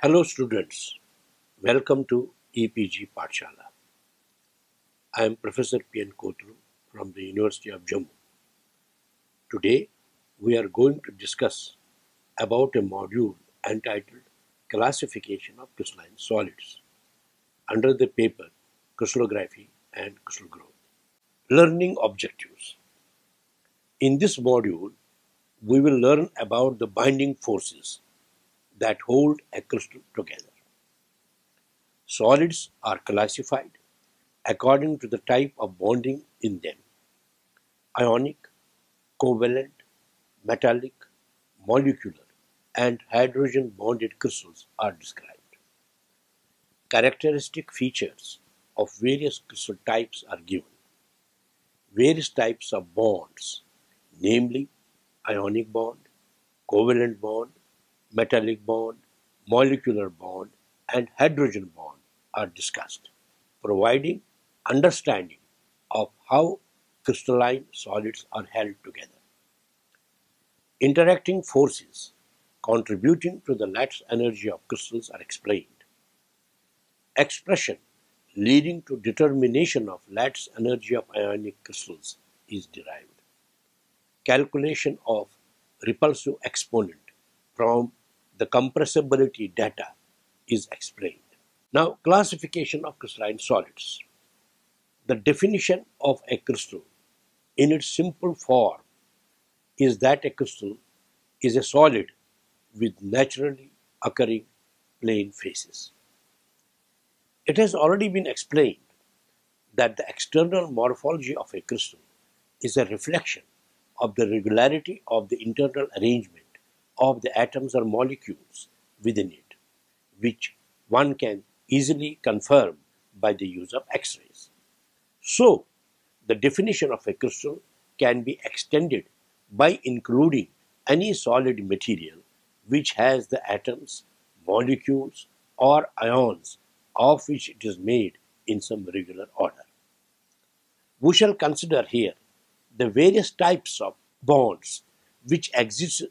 Hello students, welcome to EPG Pathshala. I am Professor P.N. Kotru from the University of Jammu. Today we are going to discuss about a module entitled Classification of Crystalline Solids under the paper Crystallography and Crystal Growth. Learning objectives. In this module, we will learn about the binding forces that hold a crystal together. Solids are classified according to the type of bonding in them. Ionic, covalent, metallic, molecular, and hydrogen bonded crystals are described. Characteristic features of various crystal types are given. Various types of bonds, namely ionic bond, covalent bond, metallic bond, molecular bond, and hydrogen bond are discussed, providing understanding of how crystalline solids are held together. Interacting forces contributing to the lattice energy of crystals are explained. Expression leading to determination of lattice energy of ionic crystals is derived. Calculation of repulsive exponent from the compressibility data is explained. Now, classification of crystalline solids. The definition of a crystal in its simple form is that a crystal is a solid with naturally occurring plane faces. It has already been explained that the external morphology of a crystal is a reflection of the regularity of the internal arrangement of the atoms or molecules within it, which one can easily confirm by the use of X-rays. So, the definition of a crystal can be extended by including any solid material which has the atoms, molecules, or ions of which it is made in some regular order. We shall consider here the various types of bonds which exist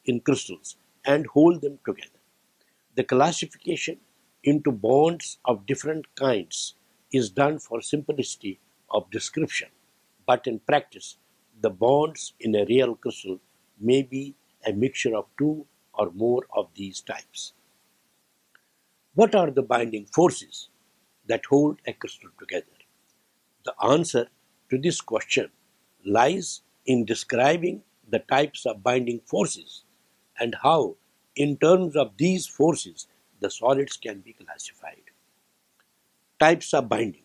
in crystals and hold them together. The classification into bonds of different kinds is done for simplicity of description, but in practice, the bonds in a real crystal may be a mixture of two or more of these types. What are the binding forces that hold a crystal together? The answer to this question lies in describing the types of binding forces and how, in terms of these forces, the solids can be classified. Types of binding.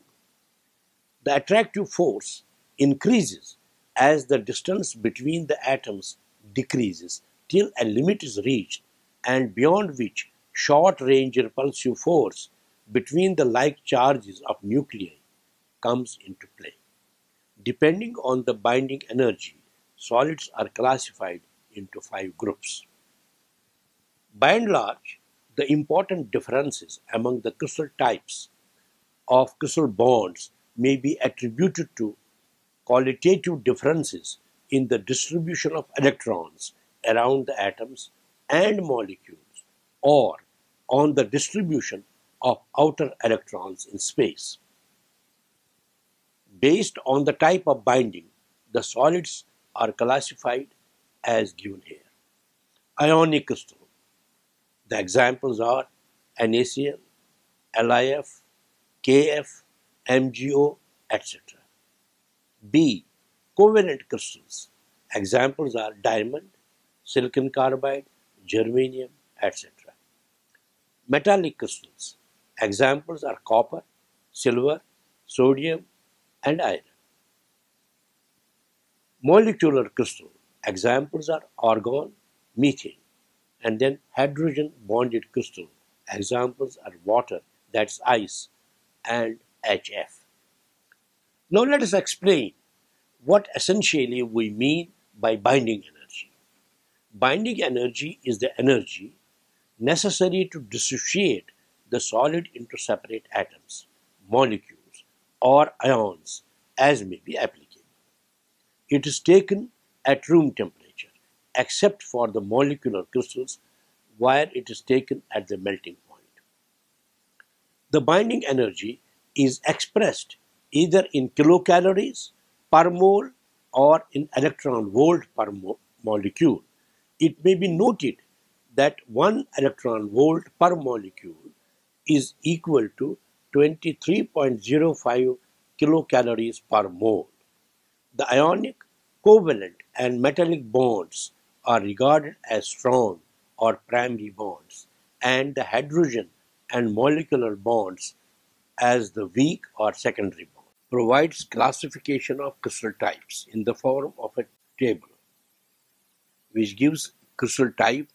The attractive force increases as the distance between the atoms decreases till a limit is reached, and beyond which short-range repulsive force between the like charges of nuclei comes into play. Depending on the binding energy, solids are classified into 5 groups. By and large, the important differences among the crystal types of crystal bonds may be attributed to qualitative differences in the distribution of electrons around the atoms and molecules, or on the distribution of outer electrons in space. Based on the type of binding, the solids are classified as given here. Ionic crystal. The examples are NaCl, LiF, Kf, MgO, etc. B. Covalent crystals. Examples are diamond, silicon carbide, germanium, etc. Metallic crystals. Examples are copper, silver, sodium, and iron. Molecular crystal. Examples are argon, methane, and then hydrogen bonded crystal. Examples are water, that's ice, and HF. Now let us explain what essentially we mean by binding energy. Binding energy is the energy necessary to dissociate the solid into separate atoms, molecules, or ions as may be applicable. It is taken at room temperature, except for the molecular crystals where it is taken at the melting point. The binding energy is expressed either in kilocalories per mole or in electron volt per molecule. It may be noted that 1 electron volt per molecule is equal to 23.05 kilocalories per mole. The ionic, covalent, and metallic bonds are regarded as strong or primary bonds, and the hydrogen and molecular bonds as the weak or secondary bonds. Provides classification of crystal types in the form of a table, which gives crystal type,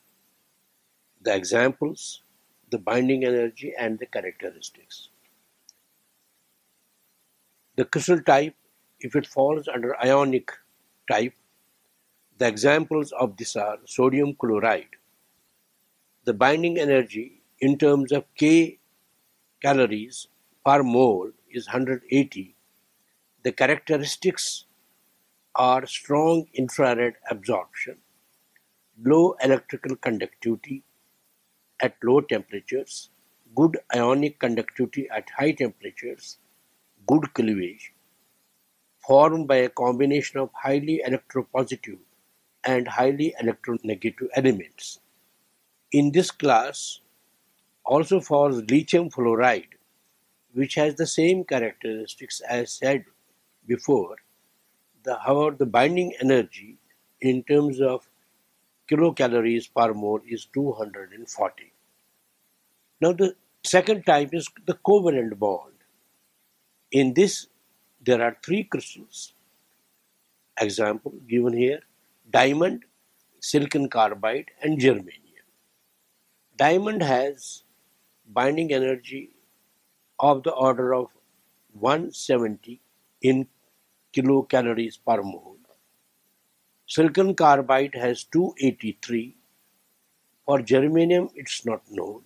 the examples, the binding energy, and the characteristics. The crystal type, if it falls under ionic type, the examples of this are sodium chloride. The binding energy in terms of K calories per mole is 180. The characteristics are strong infrared absorption, low electrical conductivity at low temperatures, good ionic conductivity at high temperatures, good cleavage, formed by a combination of highly electropositive and highly electronegative elements. In this class also falls lithium fluoride, which has the same characteristics as said before. However, the binding energy in terms of kilocalories per mole is 240. Now the second type is the covalent bond. In this there are three crystals. Example given here: diamond, silicon carbide, and germanium. Diamond has binding energy of the order of 170 in kilocalories per mole. Silicon carbide has 283. For germanium, it's not known.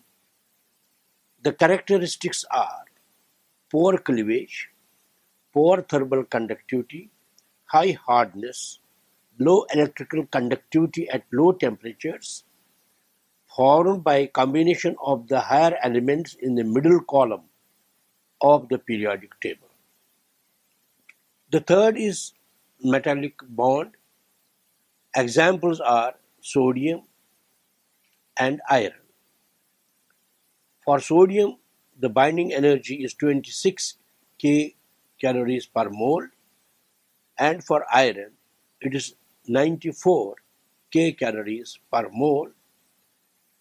The characteristics are poor cleavage, poor thermal conductivity, high hardness, low electrical conductivity at low temperatures, formed by a combination of the higher elements in the middle column of the periodic table. The third is metallic bond. Examples are sodium and iron. For sodium, the binding energy is 26 kcals per mole, and for iron, it is 94 kcals per mole.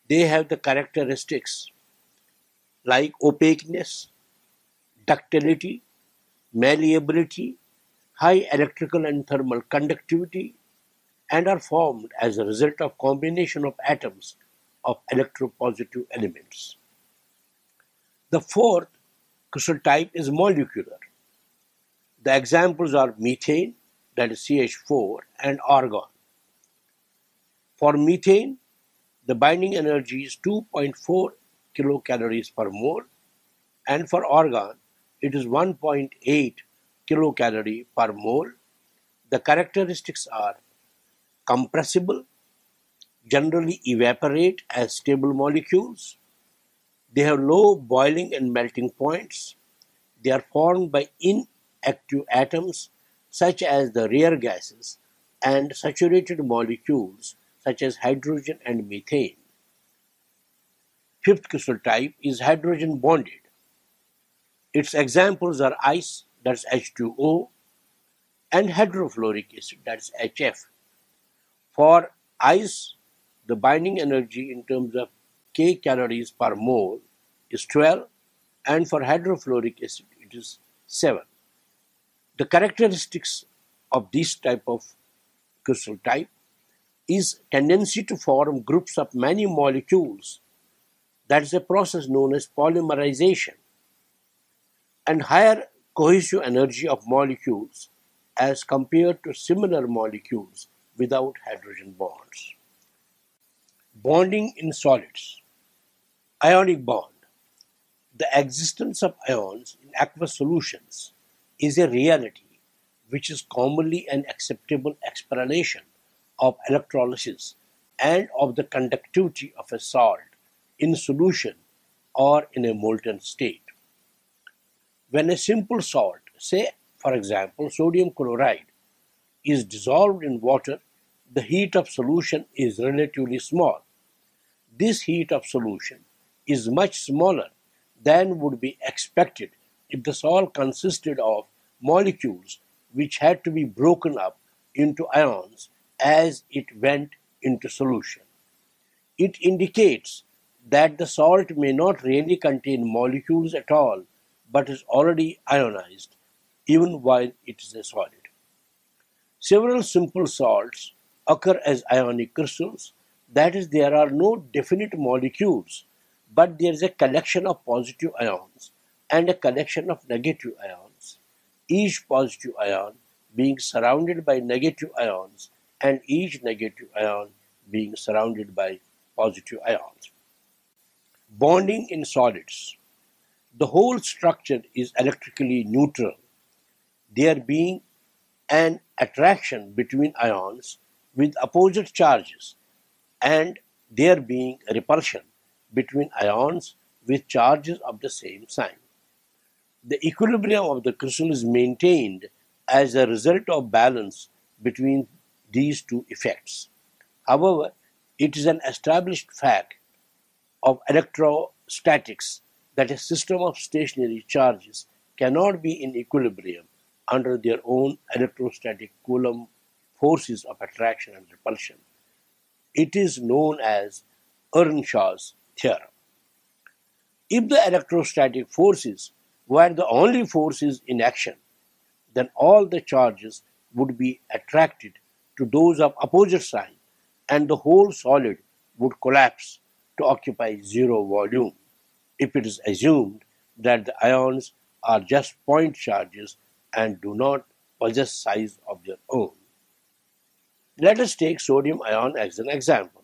They have the characteristics like opaqueness, ductility, malleability, high electrical and thermal conductivity, and are formed as a result of combination of atoms of electropositive elements. The fourth crystal type is molecular. The examples are methane, that is CH4, and argon. For methane, the binding energy is 2.4 kilocalories per mole, and for argon, it is 1.8 kilocalorie per mole. The characteristics are compressible, generally evaporate as stable molecules. They have low boiling and melting points. They are formed by inactive atoms such as the rare gases and saturated molecules such as hydrogen and methane. Fifth crystal type is hydrogen bonded. Its examples are ice, that's H2O, and hydrofluoric acid, that's HF. For ice, the binding energy in terms of kcals per mole is 12, and for hydrofluoric acid it is 7. The characteristics of this type of crystal type is tendency to form groups of many molecules. That is a process known as polymerization, and higher cohesive energy of molecules as compared to similar molecules without hydrogen bonds. Bonding in solids. Ionic bond. The existence of ions in aqueous solutions is a reality which is commonly an acceptable explanation of electrolysis and of the conductivity of a salt in solution or in a molten state. When a simple salt, say for example sodium chloride, is dissolved in water, the heat of solution is relatively small. This heat of solution is much smaller than would be expected if the salt consisted of molecules which had to be broken up into ions as it went into solution. It indicates that the salt may not really contain molecules at all but is already ionized even while it is a solid. Several simple salts occur as ionic crystals, that is, there are no definite molecules, but there is a collection of positive ions and a collection of negative ions, each positive ion being surrounded by negative ions and each negative ion being surrounded by positive ions. Bonding in solids. The whole structure is electrically neutral, there being an attraction between ions with opposite charges and there being a repulsion between ions with charges of the same sign. The equilibrium of the crystal is maintained as a result of balance between these two effects. However, it is an established fact of electrostatics that a system of stationary charges cannot be in equilibrium under their own electrostatic Coulomb forces of attraction and repulsion. It is known as Earnshaw's theorem. If the electrostatic forces were the only forces in action, then all the charges would be attracted to those of opposite sign and the whole solid would collapse to occupy zero volume, if it is assumed that the ions are just point charges and do not possess size of their own. Let us take sodium ion as an example.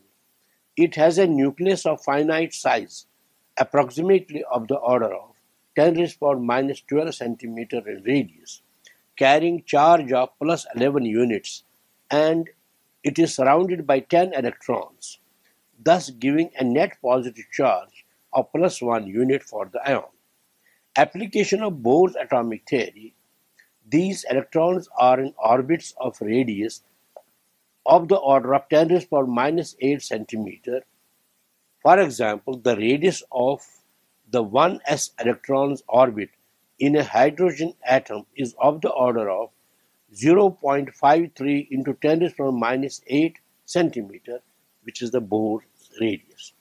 It has a nucleus of finite size, approximately of the order of 10 raised to minus 12 centimeter in radius, carrying charge of plus 11 units, and it is surrounded by 10 electrons, thus giving a net positive charge of plus 1 unit for the ion. Application of Bohr's atomic theory. These electrons are in orbits of radius of the order of 10 raised to minus 8 centimeter. For example, the radius of the 1s electron's orbit in a hydrogen atom is of the order of 0.53 into 10 raised to minus 8 centimeter, which is the Bohr's radius.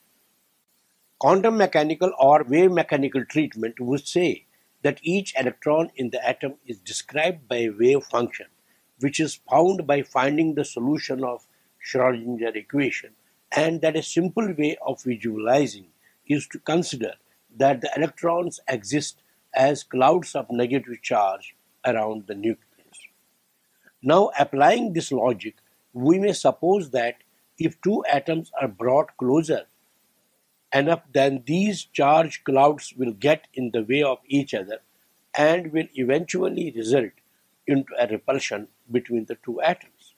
Quantum mechanical or wave mechanical treatment would say that each electron in the atom is described by a wave function, which is found by finding the solution of Schrödinger equation, and that a simple way of visualizing is to consider that the electrons exist as clouds of negative charge around the nucleus. Now, applying this logic, we may suppose that if two atoms are brought closer enough, then these charge clouds will get in the way of each other and will eventually result into a repulsion between the two atoms.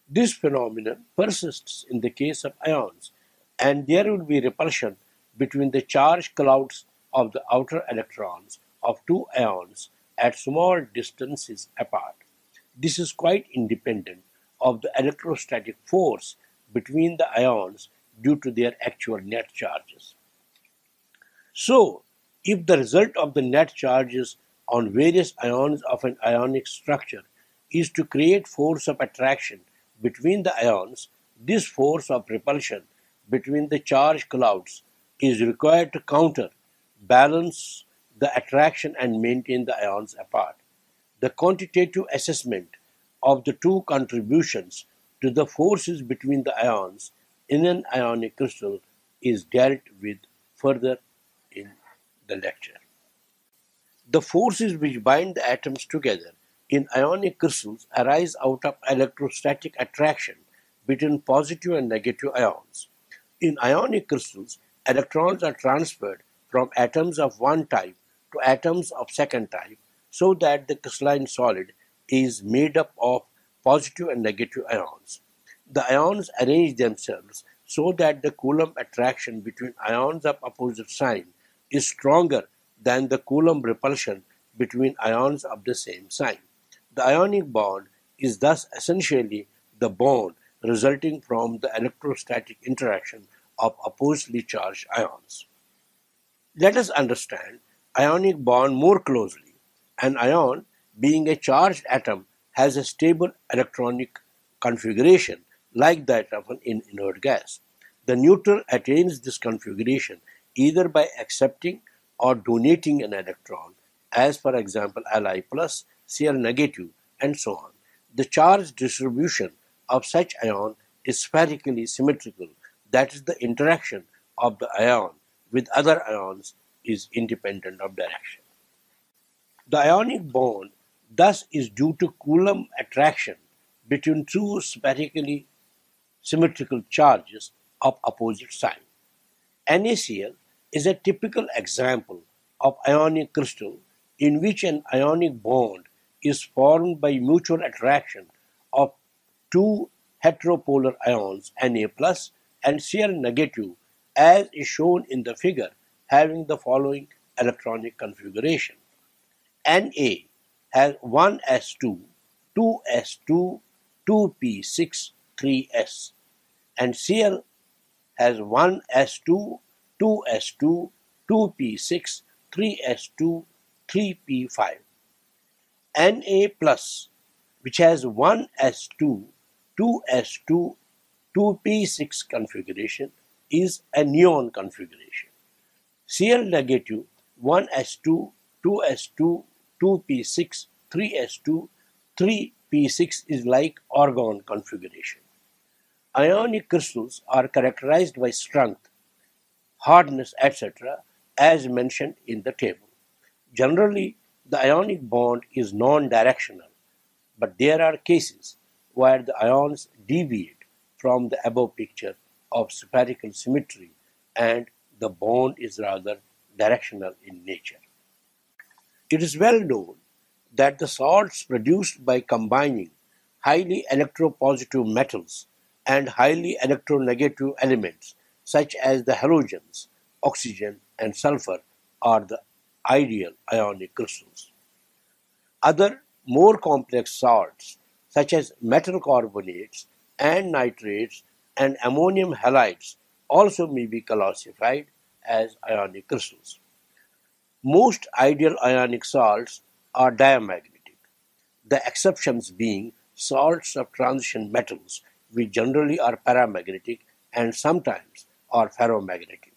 This phenomenon persists in the case of ions, and there will be repulsion between the charge clouds of the outer electrons of two ions at small distances apart. This is quite independent of the electrostatic force between the ions due to their actual net charges. So, if the result of the net charges on various ions of an ionic structure is to create force of attraction between the ions, this force of repulsion between the charge clouds is required to counter, balance the attraction and maintain the ions apart. The quantitative assessment of the two contributions to the forces between the ions in an ionic crystal is dealt with further in the lecture. The forces which bind the atoms together in ionic crystals arise out of electrostatic attraction between positive and negative ions. In ionic crystals, electrons are transferred from atoms of one type to atoms of second type, so that the crystalline solid is made up of positive and negative ions. The ions arrange themselves so that the Coulomb attraction between ions of opposite sign is stronger than the Coulomb repulsion between ions of the same sign. The ionic bond is thus essentially the bond resulting from the electrostatic interaction of oppositely charged ions. Let us understand ionic bond more closely. An ion, being a charged atom, has a stable electronic configuration like that of an inert gas. The neutral attains this configuration either by accepting or donating an electron, as for example Li plus, Cl negative, and so on. The charge distribution of such ion is spherically symmetrical, that is, the interaction of the ion with other ions is independent of direction. The ionic bond thus is due to Coulomb attraction between two spherically symmetrical charges of opposite sign. NaCl is a typical example of ionic crystal in which an ionic bond is formed by mutual attraction of two heteropolar ions Na plus and Cl negative, as is shown in the figure, having the following electronic configuration. Na has 1s2, 2s2, 2p6, 3s, and Cl has 1s2, 2s2, 2p6, 3s2, 3p5. Na plus, which has 1s2, 2s2, 2p6 configuration, is a neon configuration. Cl negative 1s2, 2s2, 2p6, 3s2, 3p6 is like argon configuration. Ionic crystals are characterized by strength, hardness, etc., as mentioned in the table. Generally, the ionic bond is non-directional, but there are cases where the ions deviate from the above picture of spherical symmetry and the bond is rather directional in nature. It is well known that the salts produced by combining highly electropositive metals and highly electronegative elements such as the halogens, oxygen, and sulfur are the ideal ionic crystals. Other more complex salts such as metal carbonates and nitrates and ammonium halides also may be classified as ionic crystals. Most ideal ionic salts are diamagnetic, the exceptions being salts of transition metals, which generally are paramagnetic and sometimes are ferromagnetic.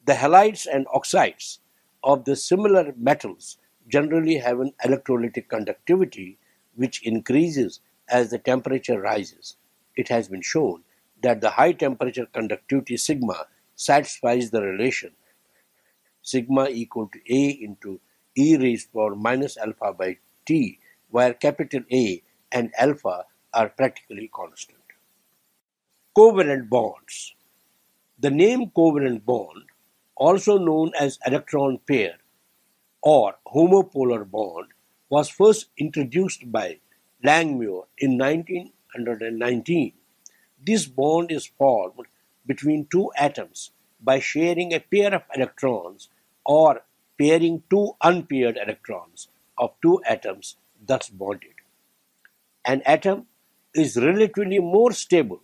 The halides and oxides of the similar metals generally have an electrolytic conductivity which increases as the temperature rises. It has been shown that the high temperature conductivity sigma satisfies the relation sigma equal to A into e raised to power minus alpha by T, where capital A and alpha are practically constant. Covalent bonds. The name covalent bond, also known as electron pair or homopolar bond, was first introduced by Langmuir in 1919. This bond is formed between two atoms by sharing a pair of electrons or pairing two unpaired electrons of two atoms thus bonded. An atom is relatively more stable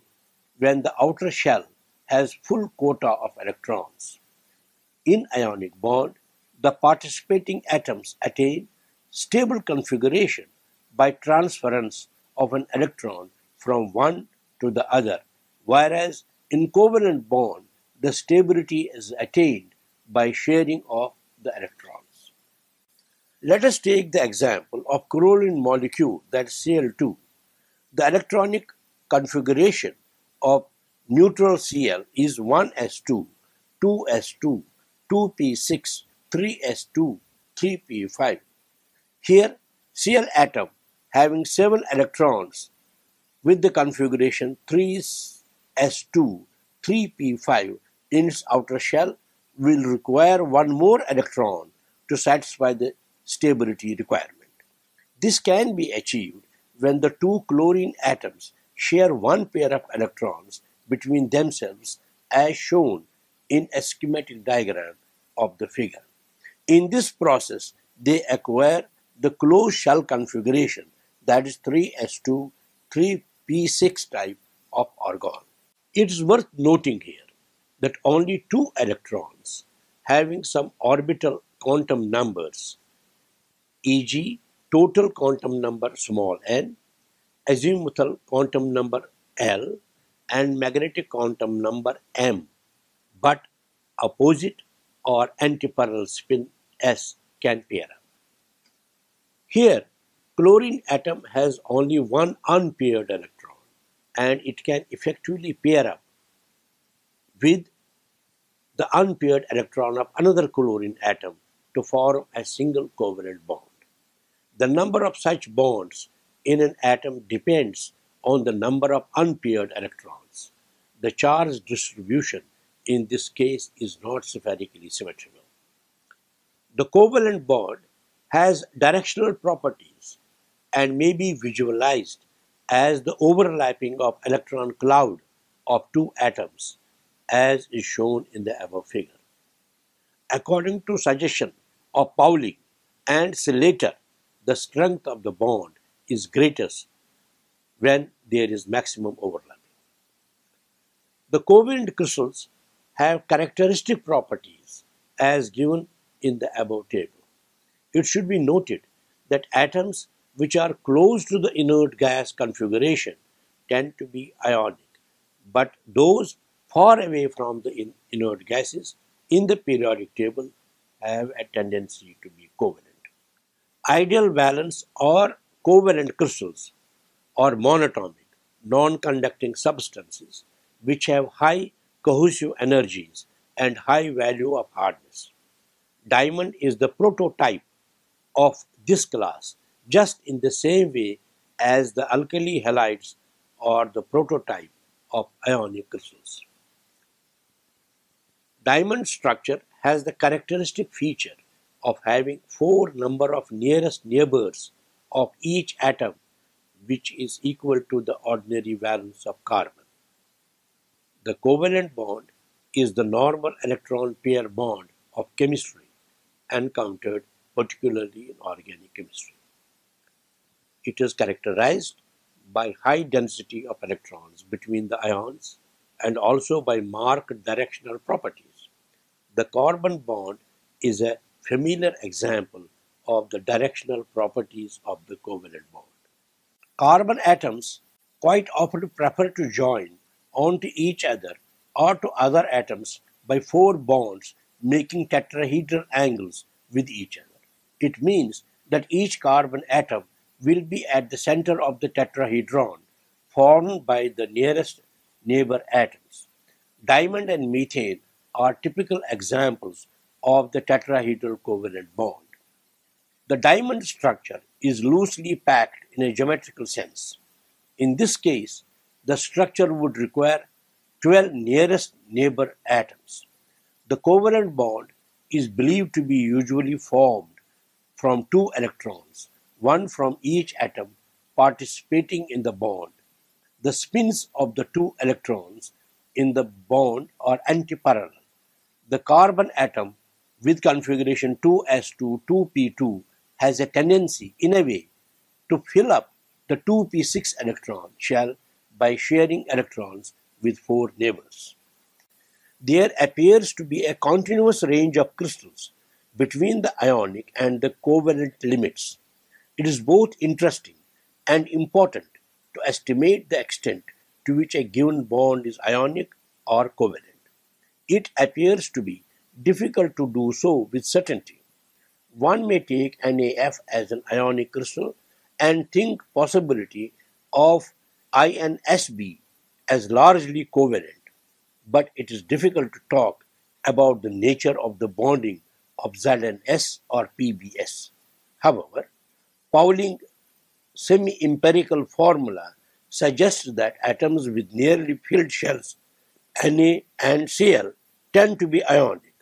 when the outer shell has full quota of electrons. In ionic bond, the participating atoms attain stable configuration by transference of an electron from one to the other, whereas in covalent bond, the stability is attained by sharing of the electrons. Let us take the example of crystalline molecule, that is Cl2. The electronic configuration of neutral Cl is 1s2, 2s2, 2p6, 3s2, 3p5. Here, Cl atom having 7 electrons with the configuration 3s2, 3p5 in its outer shell will require one more electron to satisfy the stability requirement. This can be achieved when the two chlorine atoms share one pair of electrons between themselves, as shown in a schematic diagram of the figure. In this process, they acquire the closed shell configuration, that is 3s2, 3p6 type of orgon. It is worth noting here that only two electrons having some orbital quantum numbers, e.g. total quantum number small n, azimuthal quantum number L, and magnetic quantum number M, but opposite or antiparallel spin S can pair up. Here, chlorine atom has only one unpaired electron, and it can effectively pair up with the unpaired electron of another chlorine atom to form a single covalent bond. The number of such bonds in an atom depends on the number of unpaired electrons. The charge distribution in this case is not spherically symmetrical. The covalent bond has directional properties and may be visualized as the overlapping of electron cloud of two atoms, as is shown in the above figure. According to suggestion of Pauling and Slater, the strength of the bond is greatest when there is maximum overlapping. The covalent crystals have characteristic properties as given in the above table. It should be noted that atoms which are close to the inert gas configuration tend to be ionic, but those far away from the inert gases in the periodic table have a tendency to be covalent. Ideal valence or covalent crystals are monatomic, non-conducting substances which have high cohesive energies and high value of hardness. Diamond is the prototype of this class, just in the same way as the alkali halides are the prototype of ionic crystals. Diamond structure has the characteristic feature of having 4 number of nearest neighbors of each atom, which is equal to the ordinary valence of carbon. The covalent bond is the normal electron pair bond of chemistry encountered particularly in organic chemistry. It is characterized by high density of electrons between the ions and also by marked directional properties. The carbon bond is a familiar example of the directional properties of the covalent bond. Carbon atoms quite often prefer to join onto each other or to other atoms by 4 bonds making tetrahedral angles with each other. It means that each carbon atom will be at the center of the tetrahedron formed by the nearest neighbor atoms. Diamond and methane are typical examples of the tetrahedral covalent bond. The diamond structure is loosely packed in a geometrical sense. In this case, the structure would require 12 nearest neighbor atoms. The covalent bond is believed to be usually formed from 2 electrons, one from each atom participating in the bond. The spins of the 2 electrons in the bond are antiparallel. The carbon atom with configuration 2s2, 2p2 has a tendency, in a way, to fill up the 2p6 electron shell by sharing electrons with 4 neighbors. There appears to be a continuous range of crystals between the ionic and the covalent limits. It is both interesting and important to estimate the extent to which a given bond is ionic or covalent. It appears to be difficult to do so with certainty. One may take NaF as an ionic crystal and think possibility of INSB as largely covalent, but it is difficult to talk about the nature of the bonding of ZnS or PbS. However, Pauling's semi-empirical formula suggests that atoms with nearly filled shells, Na and Cl, tend to be ionic,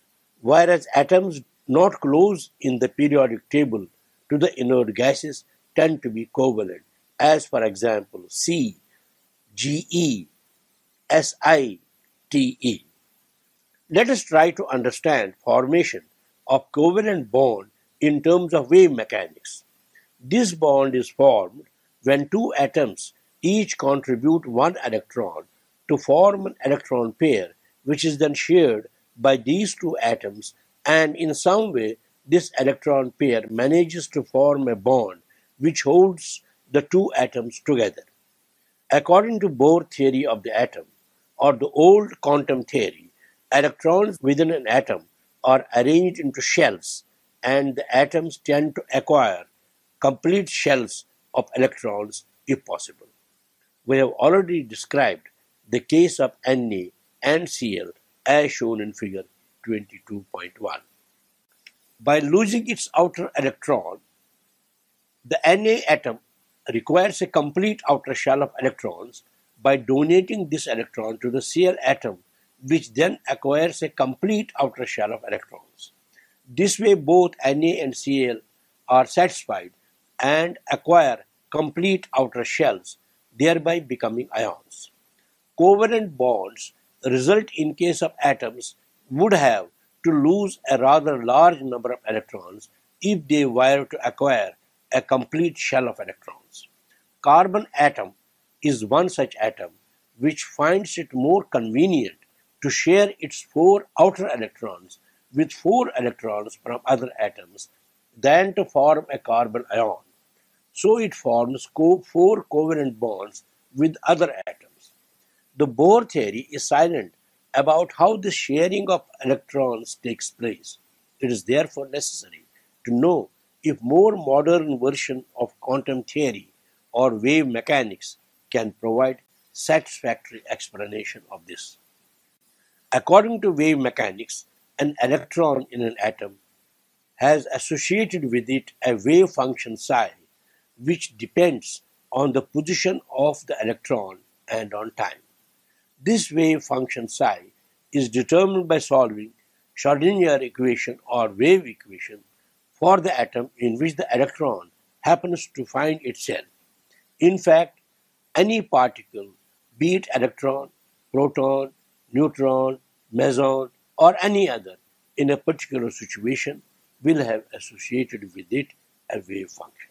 whereas atoms not close in the periodic table to the inert gases tend to be covalent, as for example C, Ge, Si, Te. Let us try to understand formation of covalent bond in terms of wave mechanics. This bond is formed when two atoms each contribute one electron to form an electron pair, which is then shared by these two atoms, and in some way this electron pair manages to form a bond which holds the two atoms together. According to Bohr theory of the atom, or the old quantum theory, electrons within an atom are arranged into shells, and the atoms tend to acquire complete shells of electrons if possible. We have already described the case of Na and Cl as shown in figure 22.1. By losing its outer electron, the Na atom requires a complete outer shell of electrons by donating this electron to the Cl atom, which then acquires a complete outer shell of electrons. This way both Na and Cl are satisfied and acquire complete outer shells, thereby becoming ions. Covalent bonds result in case of atoms would have to lose a rather large number of electrons if they were to acquire a complete shell of electrons. Carbon atom is one such atom which finds it more convenient to share its 4 outer electrons with 4 electrons from other atoms than to form a carbon ion. So it forms 4 covalent bonds with other atoms. The Bohr theory is silent about how the sharing of electrons takes place. It is therefore necessary to know if more modern version of quantum theory or wave mechanics can provide satisfactory explanation of this. According to wave mechanics, an electron in an atom has associated with it a wave function psi, which depends on the position of the electron and on time. This wave function psi is determined by solving Schrödinger equation or wave equation for the atom in which the electron happens to find itself. In fact, any particle, be it electron, proton, neutron, meson, or any other, in a particular situation, will have associated with it a wave function.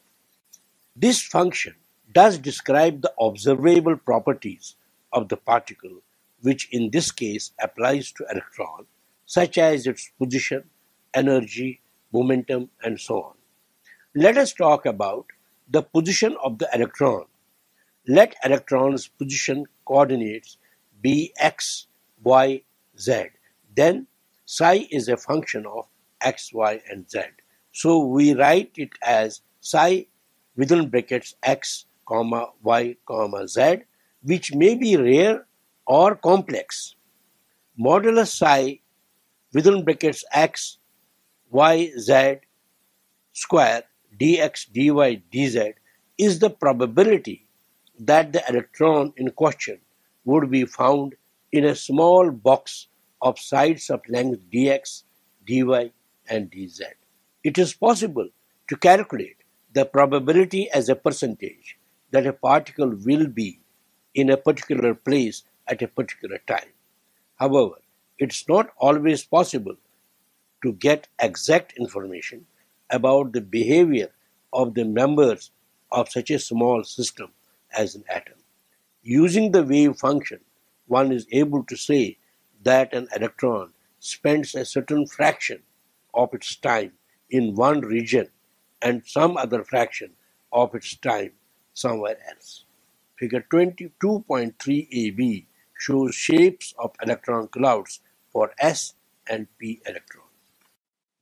This function does describe the observable properties of the particle, which in this case applies to electron, such as its position, energy, momentum, and so on. Let us talk about the position of the electron. Let electron's position coordinates be x, y, z. Then psi is a function of x, y, and z. So we write it as psi within brackets x, y, z, which may be rare or complex. Modulus psi within brackets x, y, z square dx, dy, dz is the probability that the electron in question would be found in a small box of sides of length dx, dy, and dz. It is possible to calculate the probability as a percentage that a particle will be in a particular place at a particular time. However, it's not always possible to get exact information about the behavior of the members of such a small system as an atom. Using the wave function, one is able to say that an electron spends a certain fraction of its time in one region and some other fraction of its time somewhere else. Figure 22.3ab shows shapes of electron clouds for s and p electrons.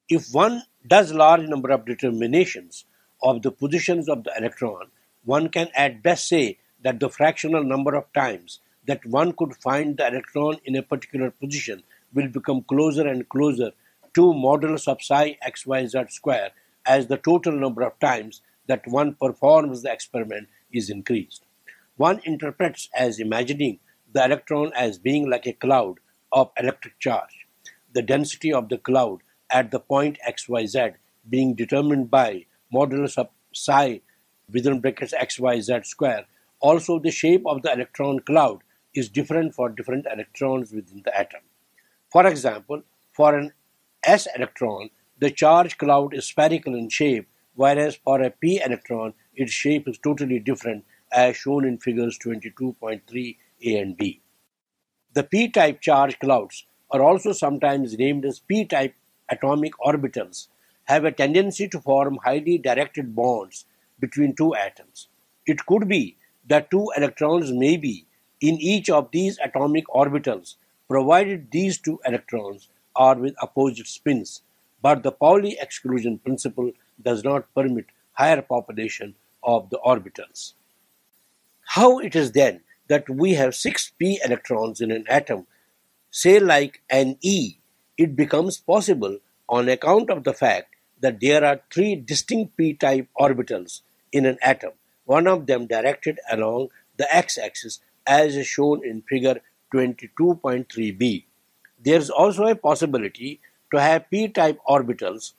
If one does large number of determinations of the positions of the electron, one can at best say that the fractional number of times that one could find the electron in a particular position will become closer and closer to modulus of psi xyz square as the total number of times that one performs the experiment is increased. One interprets as imagining the electron as being like a cloud of electric charge, the density of the cloud at the point xyz being determined by modulus of psi within brackets xyz square. Also, the shape of the electron cloud is different for different electrons within the atom. For example, for an s electron, the charge cloud is spherical in shape, whereas for a p electron, its shape is totally different, as shown in figures 22.3a and b. The p-type charge clouds are also sometimes named as p-type atomic orbitals, have a tendency to form highly directed bonds between two atoms. It could be that two electrons may be in each of these atomic orbitals, provided these two electrons are with opposite spins, but the Pauli exclusion principle does not permit higher population of the orbitals. How it is then that we have 6 p electrons in an atom, say like an E? It becomes possible on account of the fact that there are 3 distinct p-type orbitals in an atom, one of them directed along the x-axis as is shown in figure 22.3b. There is also a possibility to have p-type orbitals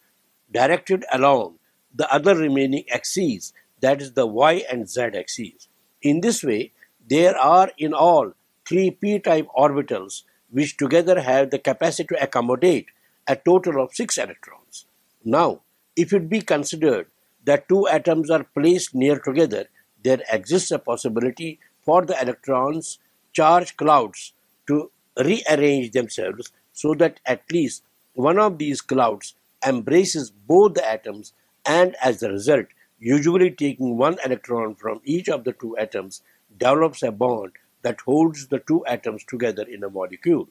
directed along the other remaining axes, that is the y and z axes. In this way, there are in all 3 p-type orbitals which together have the capacity to accommodate a total of 6 electrons. Now, if it be considered that two atoms are placed near together, there exists a possibility for the electrons' charge clouds to rearrange themselves so that at least one of these clouds embraces both the atoms, and as a result, usually taking one electron from each of the two atoms, develops a bond that holds the two atoms together in a molecule.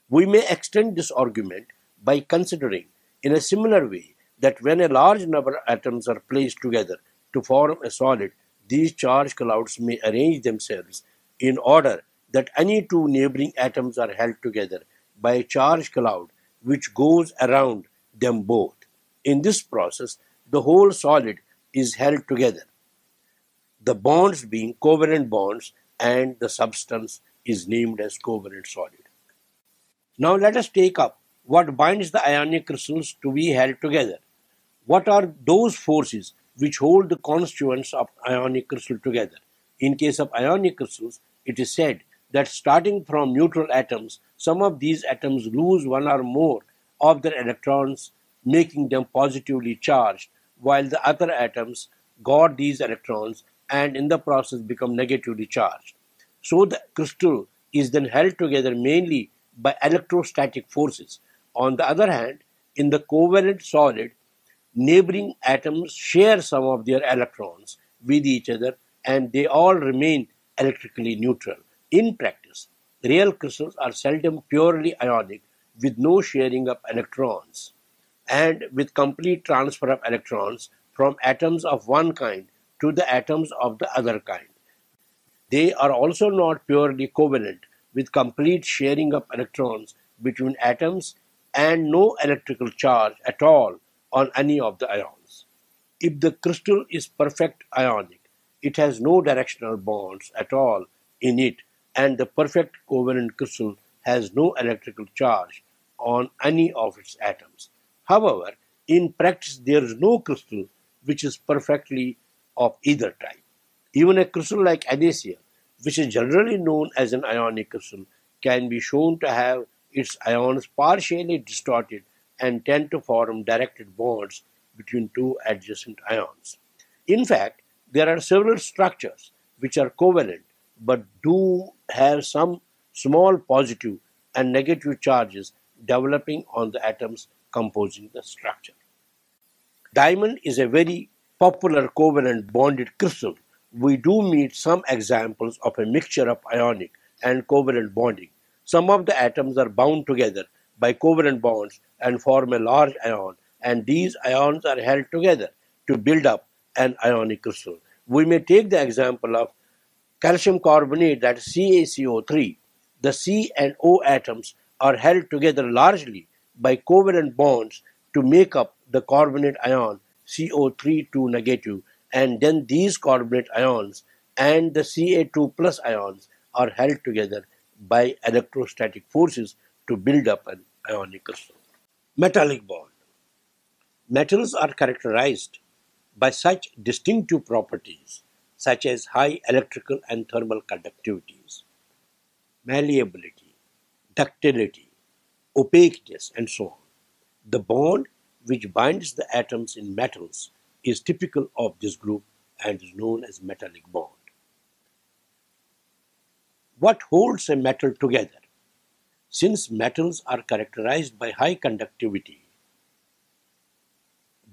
We may extend this argument by considering in a similar way that when a large number of atoms are placed together to form a solid, these charge clouds may arrange themselves in order that any two neighboring atoms are held together by a charge cloud which goes around them both. In this process, the whole solid is held together, the bonds being covalent bonds, and the substance is named as covalent solid. Now let us take up what binds the ionic crystals to be held together. What are those forces which hold the constituents of ionic crystal together? In case of ionic crystals, it is said that starting from neutral atoms, some of these atoms lose one or more of their electrons, making them positively charged, while the other atoms guard these electrons and in the process become negatively charged. So the crystal is then held together mainly by electrostatic forces. On the other hand, in the covalent solid, neighboring atoms share some of their electrons with each other and they all remain electrically neutral. In practice, real crystals are seldom purely ionic with no sharing of electrons and with complete transfer of electrons from atoms of one kind to the atoms of the other kind. They are also not purely covalent with complete sharing of electrons between atoms and no electrical charge at all on any of the ions. If the crystal is perfect ionic, it has no directional bonds at all in it, and the perfect covalent crystal has no electrical charge on any of its atoms. However, in practice, there is no crystal which is perfectly of either type. Even a crystal like adhesia, which is generally known as an ionic crystal, can be shown to have its ions partially distorted and tend to form directed bonds between two adjacent ions. In fact, there are several structures which are covalent but do have some small positive and negative charges developing on the atoms composing the structure. Diamond is a very popular covalent bonded crystal. We do meet some examples of a mixture of ionic and covalent bonding. Some of the atoms are bound together by covalent bonds and form a large ion, and these ions are held together to build up an ionic crystal. We may take the example of calcium carbonate, that is CaCO3. The C and O atoms are held together largely by covalent bonds to make up the carbonate ion CO3 negative, and then these carbonate ions and the Ca2 plus ions are held together by electrostatic forces to build up an ionic crystal. Metallic bond. Metals are characterized by such distinctive properties such as high electrical and thermal conductivities, malleability, ductility, opaqueness, and so on. The bond which binds the atoms in metals, is typical of this group and is known as metallic bond. What holds a metal together? Since metals are characterized by high conductivity,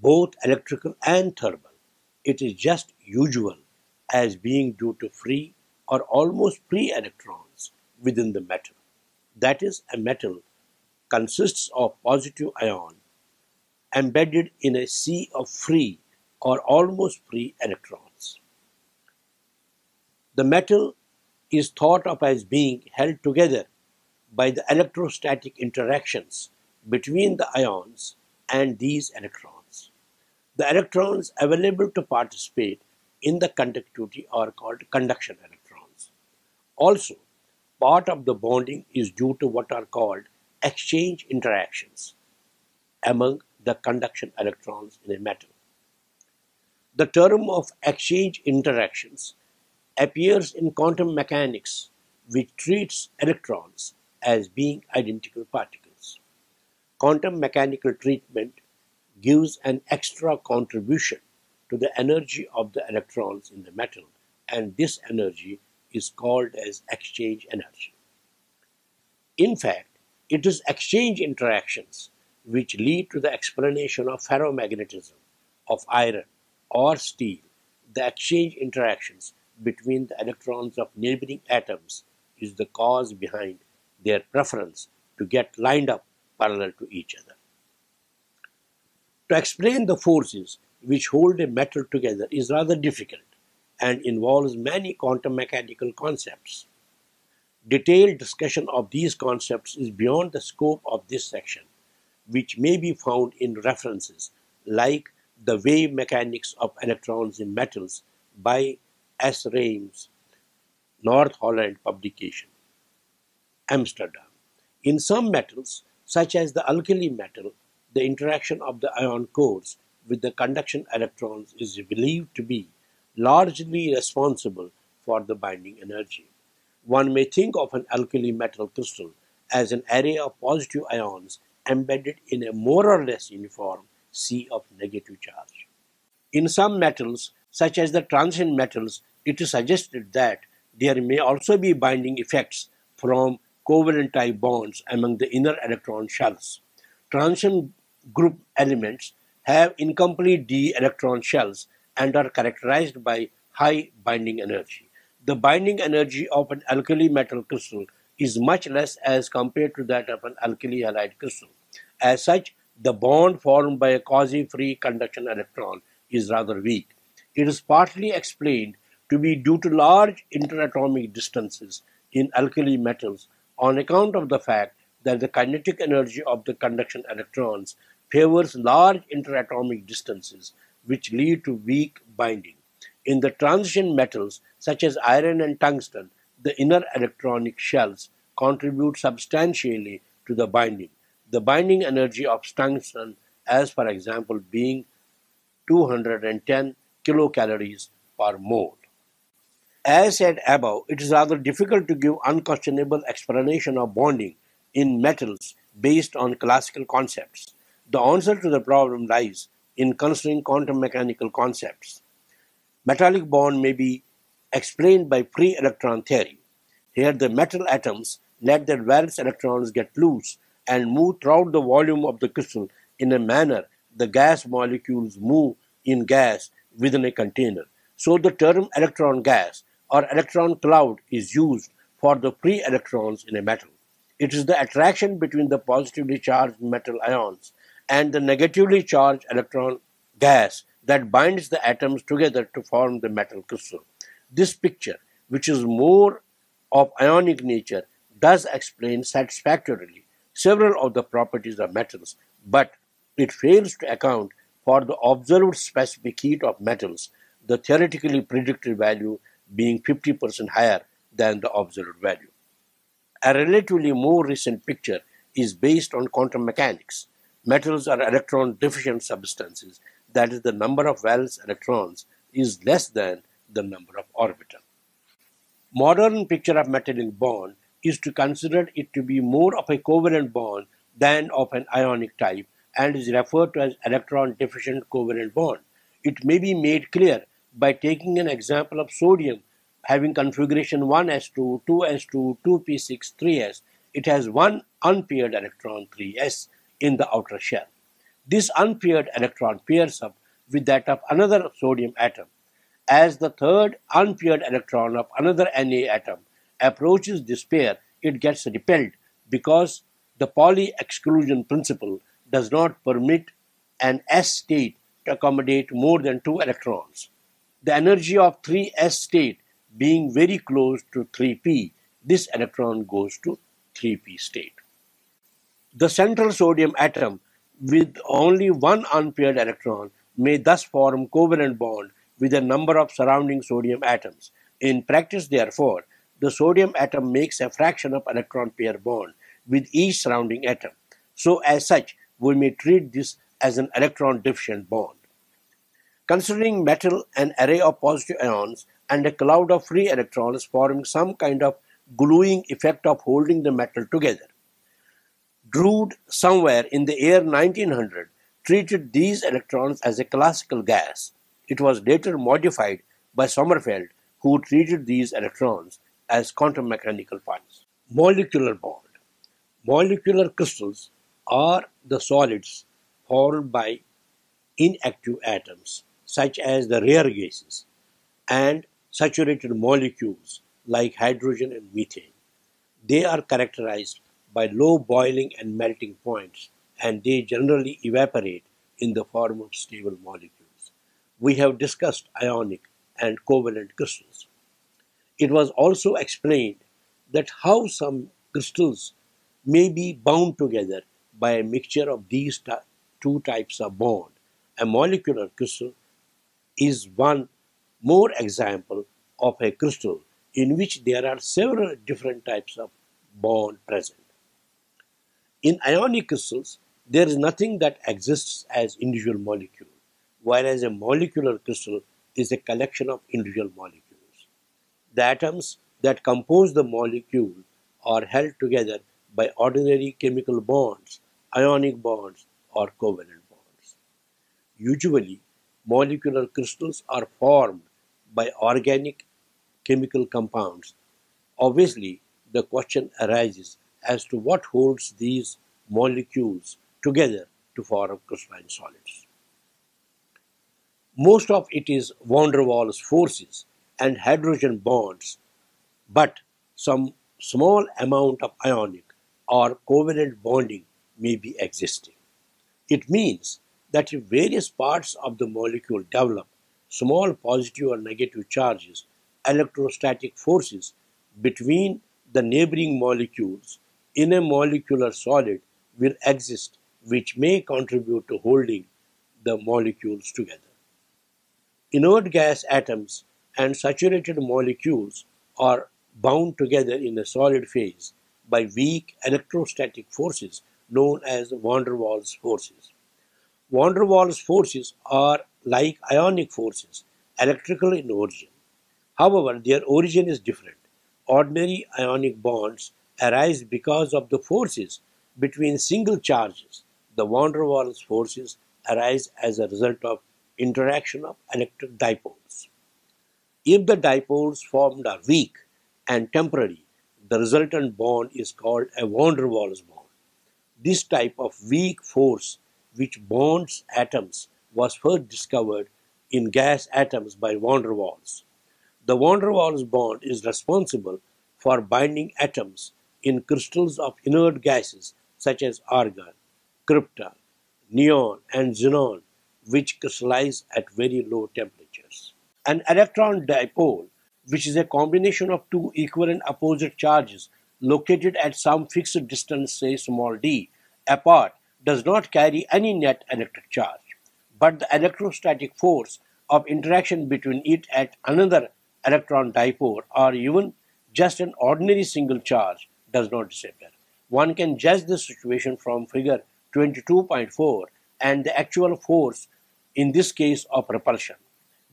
both electrical and thermal, it is just usual as being due to free or almost free electrons within the metal. That is, a metal consists of positive ion embedded in a sea of free or almost free electrons. The metal is thought of as being held together by the electrostatic interactions between the ions and these electrons. The electrons available to participate in the conductivity are called conduction electrons. Also, part of the bonding is due to what are called exchange interactions among the conduction electrons in a metal. The term of exchange interactions appears in quantum mechanics, which treats electrons as being identical particles. Quantum mechanical treatment gives an extra contribution to the energy of the electrons in the metal, and this energy is called as exchange energy. In fact, it is exchange interactions which lead to the explanation of ferromagnetism of iron or steel. The exchange interactions between the electrons of neighboring atoms is the cause behind their preference to get lined up parallel to each other. To explain the forces which hold a metal together is rather difficult and involves many quantum mechanical concepts. Detailed discussion of these concepts is beyond the scope of this section, which may be found in references like The Wave Mechanics of Electrons in Metals by S. Reims, North Holland publication, Amsterdam. In some metals, such as the alkali metal, the interaction of the ion cores with the conduction electrons is believed to be largely responsible for the binding energy. One may think of an alkali metal crystal as an array of positive ions embedded in a more or less uniform sea of negative charge. In some metals, such as the transition metals, it is suggested that there may also be binding effects from covalent type bonds among the inner electron shells. Transition group elements have incomplete d electron shells and are characterized by high binding energy. The binding energy of an alkali metal crystal is much less as compared to that of an alkali halide crystal. As such, the bond formed by a quasi-free conduction electron is rather weak. It is partly explained to be due to large interatomic distances in alkali metals on account of the fact that the kinetic energy of the conduction electrons favors large interatomic distances, which lead to weak binding. In the transition metals, such as iron and tungsten, the inner electronic shells contribute substantially to the binding. The binding energy of tungsten, as for example, being 210 kilocalories per mole. As said above, it is rather difficult to give unquestionable explanation of bonding in metals based on classical concepts. The answer to the problem lies in considering quantum mechanical concepts. Metallic bond may be explained by free electron theory. Here the metal atoms let their valence electrons get loose and move throughout the volume of the crystal in a manner the gas molecules move in gas within a container. So the term electron gas or electron cloud is used for the free electrons in a metal. It is the attraction between the positively charged metal ions and the negatively charged electron gas that binds the atoms together to form the metal crystal. This picture, which is more of ionic nature, does explain satisfactorily several of the properties of metals, but it fails to account for the observed specific heat of metals, the theoretically predicted value being 50% higher than the observed value. A relatively more recent picture is based on quantum mechanics. Metals are electron-deficient substances, that is, the number of valence electrons is less than the number of orbitals. Modern picture of metallic bond is to consider it to be more of a covalent bond than of an ionic type, and is referred to as electron-deficient covalent bond. It may be made clear by taking an example of sodium having configuration 1s2, 2s2, 2p6, 3s. It has one unpaired electron 3s in the outer shell. This unpaired electron pairs up with that of another sodium atom. As the third unpaired electron of another Na atom approaches this pair, it gets repelled because the Pauli exclusion principle does not permit an S state to accommodate more than 2 electrons. The energy of 3s state being very close to 3p, this electron goes to 3p state. The central sodium atom with only one unpaired electron may thus form covalent bond with a number of surrounding sodium atoms. In practice, therefore, the sodium atom makes a fraction of electron pair bond with each surrounding atom. So as such, we may treat this as an electron deficient bond. Considering metal an array of positive ions and a cloud of free electrons forming some kind of gluing effect of holding the metal together, Drude somewhere in the year 1900 treated these electrons as a classical gas. It was later modified by Sommerfeld, who treated these electrons as quantum mechanical particles. Molecular bond. Molecular crystals are the solids formed by inactive atoms, such as the rare gases, and saturated molecules like hydrogen and methane. They are characterized by low boiling and melting points, and they generally evaporate in the form of stable molecules. We have discussed ionic and covalent crystals. It was also explained that how some crystals may be bound together by a mixture of these two types of bond. A molecular crystal is one more example of a crystal in which there are several different types of bond present. In ionic crystals, there is nothing that exists as individual molecule, whereas a molecular crystal is a collection of individual molecules. The atoms that compose the molecule are held together by ordinary chemical bonds, ionic bonds, or covalent bonds. Usually, molecular crystals are formed by organic chemical compounds. Obviously, the question arises as to what holds these molecules together to form crystalline solids. Most of it is van der Waals forces and hydrogen bonds, but some small amount of ionic or covalent bonding may be existing. It means that if various parts of the molecule develop small positive or negative charges, electrostatic forces between the neighboring molecules in a molecular solid will exist, which may contribute to holding the molecules together. Inert gas atoms and saturated molecules are bound together in a solid phase by weak electrostatic forces known as van der Waals forces. Van der Waals forces are like ionic forces, electrical in origin. However, their origin is different. Ordinary ionic bonds arise because of the forces between single charges. The van der Waals forces arise as a result of interaction of electric dipoles. If the dipoles formed are weak and temporary, the resultant bond is called a van der Waals bond. This type of weak force which bonds atoms was first discovered in gas atoms by van der Waals. The van der Waals bond is responsible for binding atoms in crystals of inert gases such as argon, krypton, neon, and xenon, which crystallize at very low temperatures. An electron dipole, which is a combination of two equal and opposite charges located at some fixed distance, say small d, apart, does not carry any net electric charge, but the electrostatic force of interaction between it and another electron dipole or even just an ordinary single charge does not disappear. One can judge the situation from figure 22.4 and the actual force in this case of repulsion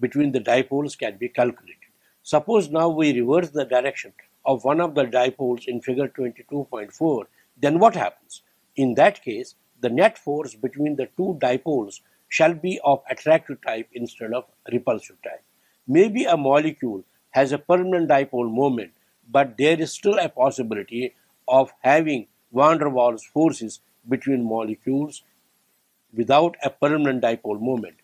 between the dipoles can be calculated. Suppose now we reverse the direction of one of the dipoles in figure 22.4, then what happens? In that case, the net force between the two dipoles shall be of attractive type instead of repulsive type. Maybe a molecule has a permanent dipole moment, but there is still a possibility of having van der Waals forces between molecules without a permanent dipole moment.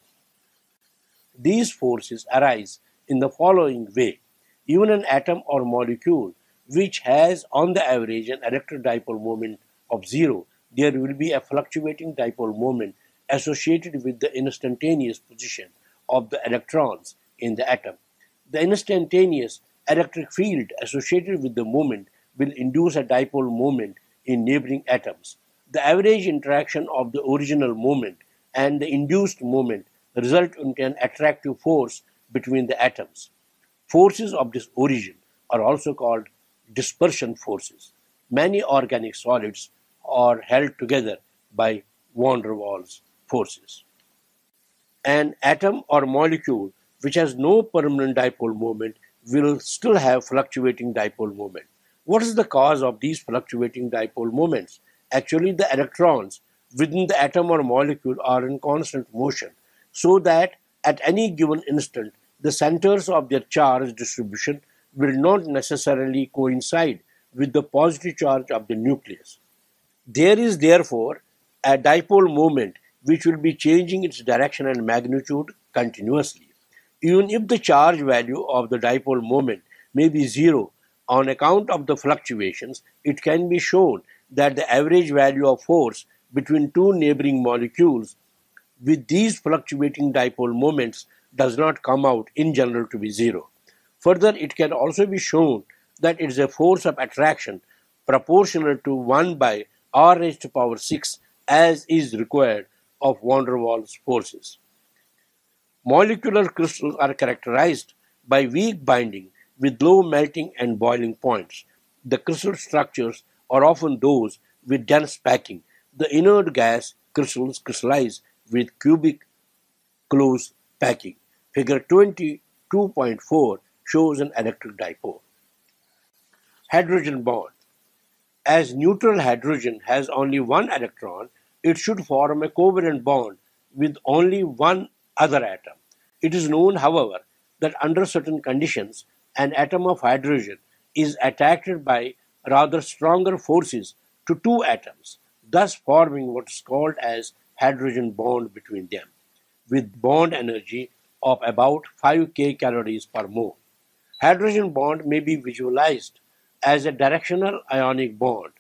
These forces arise in the following way. Even an atom or molecule which has on the average an electric dipole moment of 0, there will be a fluctuating dipole moment associated with the instantaneous position of the electrons in the atom. The instantaneous electric field associated with the moment will induce a dipole moment in neighboring atoms. The average interaction of the original moment and the induced moment result in an attractive force between the atoms. Forces of this origin are also called dispersion forces. Many organic solids are held together by van der Waals forces. An atom or molecule which has no permanent dipole moment will still have fluctuating dipole moment. What is the cause of these fluctuating dipole moments? Actually, the electrons within the atom or molecule are in constant motion, so that at any given instant, the centers of their charge distribution will not necessarily coincide with the positive charge of the nucleus. There is therefore a dipole moment which will be changing its direction and magnitude continuously. Even if the charge value of the dipole moment may be 0, on account of the fluctuations, it can be shown that the average value of force between two neighboring molecules with these fluctuating dipole moments does not come out in general to be 0. Further, it can also be shown that it is a force of attraction proportional to 1 by r raised to power 6 as is required of van der Waals forces. Molecular crystals are characterized by weak binding with low melting and boiling points. The crystal structures are often those with dense packing. The inert gas crystals crystallize with cubic close packing. Figure 22.4 shows an electric dipole. Hydrogen bond. As neutral hydrogen has only one electron, it should form a covalent bond with only one other atom. It is known, however, that under certain conditions, an atom of hydrogen is attracted by rather stronger forces to two atoms, thus forming what is called as hydrogen bond between them, with bond energy of about 5 kcals per mole. Hydrogen bond may be visualized as a directional ionic bond.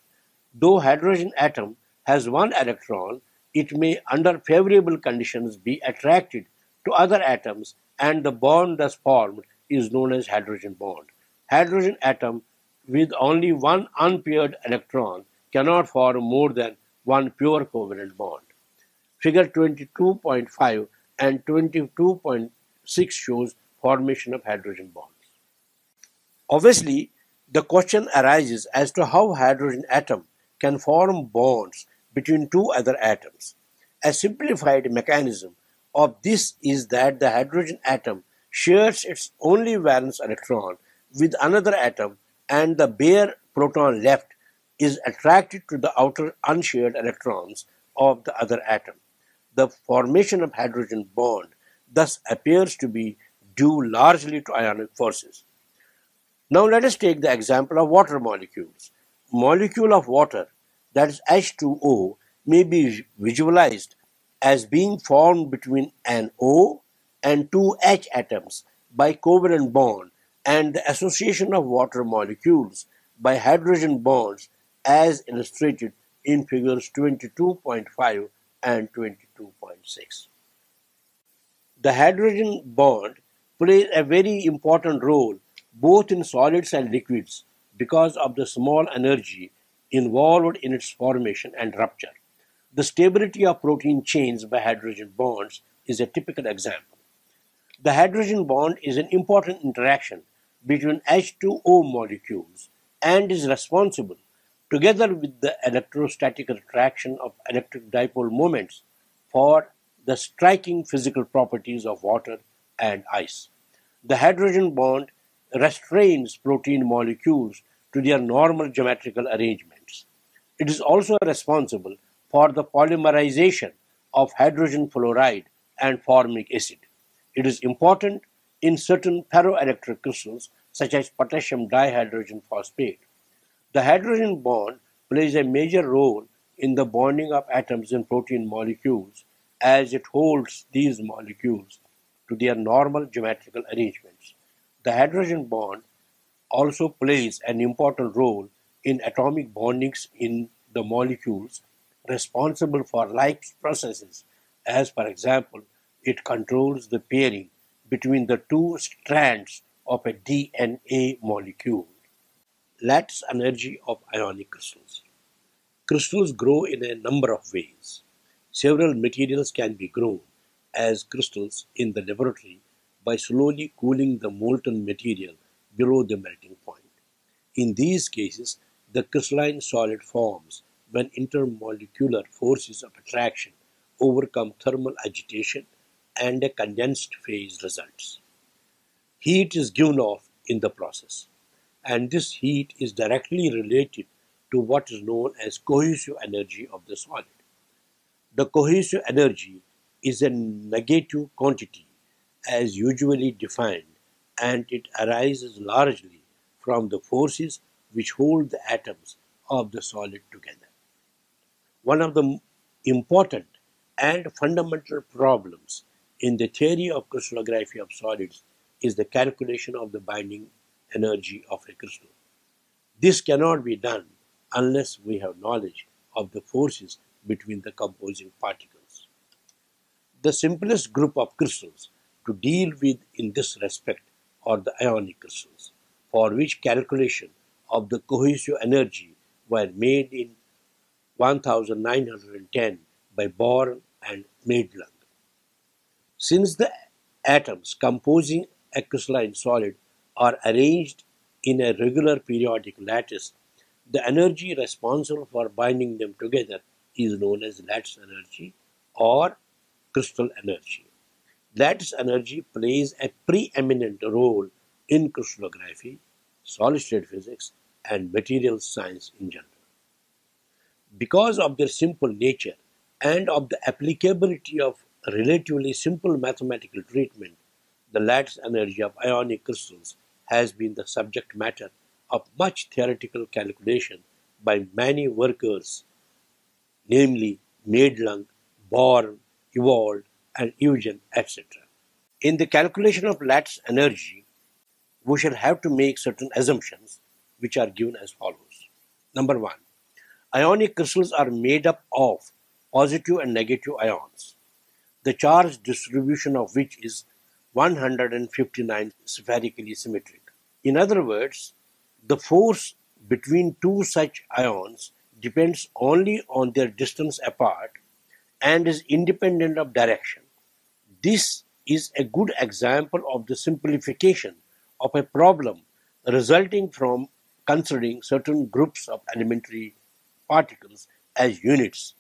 Though hydrogen atom has one electron, it may under favorable conditions be attracted to other atoms, and the bond thus formed is known as hydrogen bond. Hydrogen atom with only one unpaired electron cannot form more than one pure covalent bond. Figure 22.5 and 22.6 shows formation of hydrogen bonds. Obviously, the question arises as to how hydrogen atom can form bonds between two other atoms. A simplified mechanism of this is that the hydrogen atom shares its only valence electron with another atom, and the bare proton left is attracted to the outer unshared electrons of the other atom. The formation of hydrogen bond thus appears to be due largely to ionic forces. Now let us take the example of water molecules. Molecule of water, that is H2O, may be visualized as being formed between an O and two H atoms by covalent bond, and the association of water molecules by hydrogen bonds as illustrated in figures 22.5 and 22.6. The hydrogen bond plays a very important role both in solids and liquids because of the small energy involved in its formation and rupture. The stability of protein chains by hydrogen bonds is a typical example. The hydrogen bond is an important interaction between H2O molecules and is responsible, together with the electrostatic attraction of electric dipole moments, for the striking physical properties of water and ice. The hydrogen bond restrains protein molecules to their normal geometrical arrangements. It is also responsible for the polymerization of hydrogen fluoride and formic acid. It is important in certain ferroelectric crystals such as potassium dihydrogen phosphate. The hydrogen bond plays a major role in the bonding of atoms in protein molecules as it holds these molecules to their normal geometrical arrangements. The hydrogen bond also plays an important role in atomic bondings in the molecules responsible for life processes, as for example, it controls the pairing between the two strands of a DNA molecule. Lattice energy of ionic crystals. Crystals grow in a number of ways. Several materials can be grown as crystals in the laboratory by slowly cooling the molten material below the melting point. In these cases, the crystalline solid forms when intermolecular forces of attraction overcome thermal agitation and a condensed phase results. Heat is given off in the process, and this heat is directly related to what is known as cohesive energy of the solid. The cohesive energy is a negative quantity as usually defined, and it arises largely from the forces which hold the atoms of the solid together. One of the important and fundamental problems in the theory of crystallography of solids is the calculation of the binding energy of a crystal. This cannot be done unless we have knowledge of the forces between the composing particles. The simplest group of crystals to deal with in this respect are the ionic crystals, for which calculation of the cohesive energy were made in 1910 by Born and Madelung. Since the atoms composing a crystalline solid are arranged in a regular periodic lattice, the energy responsible for binding them together is known as lattice energy or crystal energy. Lattice energy plays a preeminent role in crystallography, solid-state physics, and materials science in general. Because of their simple nature and of the applicability of relatively simple mathematical treatment, the lattice energy of ionic crystals has been the subject matter of much theoretical calculation by many workers, namely Madelung, Born, Ewald, and Eugen, etc. In the calculation of lattice energy, we shall have to make certain assumptions which are given as follows. Number one, ionic crystals are made up of positive and negative ions, the charge distribution of which is 159 spherically symmetric. In other words, the force between two such ions depends only on their distance apart and is independent of direction. This is a good example of the simplification of a problem resulting from considering certain groups of elementary particles as units,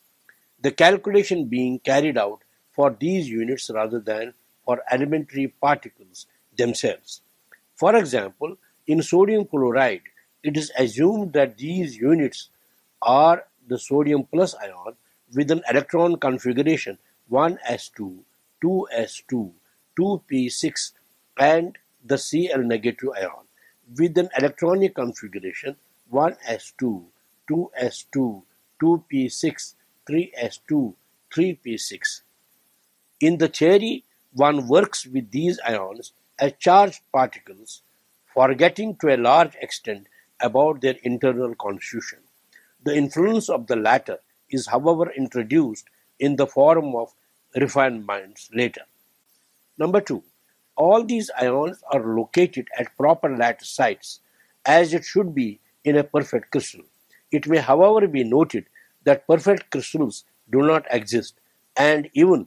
the calculation being carried out for these units rather than for elementary particles themselves. For example, in sodium chloride, it is assumed that these units are the sodium plus ion with an electron configuration 1s2, 2s2, 2p6 and the Cl negative ion with an electronic configuration 1s2, 2s2, 2p6, 3s2, 3p6. In the theory, one works with these ions as charged particles, forgetting to a large extent about their internal constitution. The influence of the latter is, however, introduced in the form of refinements later. Number two, all these ions are located at proper lattice sites, as it should be in a perfect crystal. It may, however, be noted that perfect crystals do not exist, and even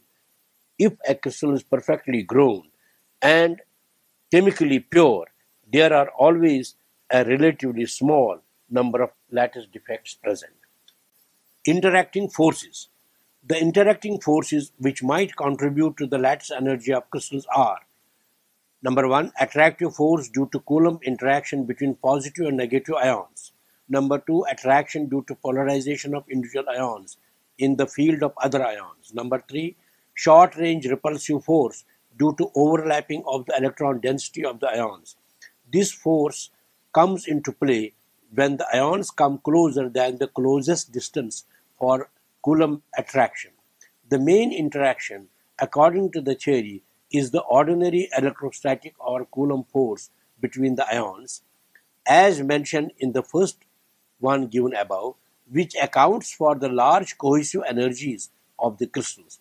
if a crystal is perfectly grown and chemically pure, there are always a relatively small number of lattice defects present. Interacting forces. The interacting forces which might contribute to the lattice energy of crystals are: number one, attractive force due to Coulomb interaction between positive and negative ions. Number two, attraction due to polarization of individual ions in the field of other ions. Number 3, short-range repulsive force due to overlapping of the electron density of the ions. This force comes into play when the ions come closer than the closest distance for Coulomb attraction. The main interaction, according to the theory, is the ordinary electrostatic or Coulomb force between the ions, as mentioned in the first one given above, which accounts for the large cohesive energies of the crystals.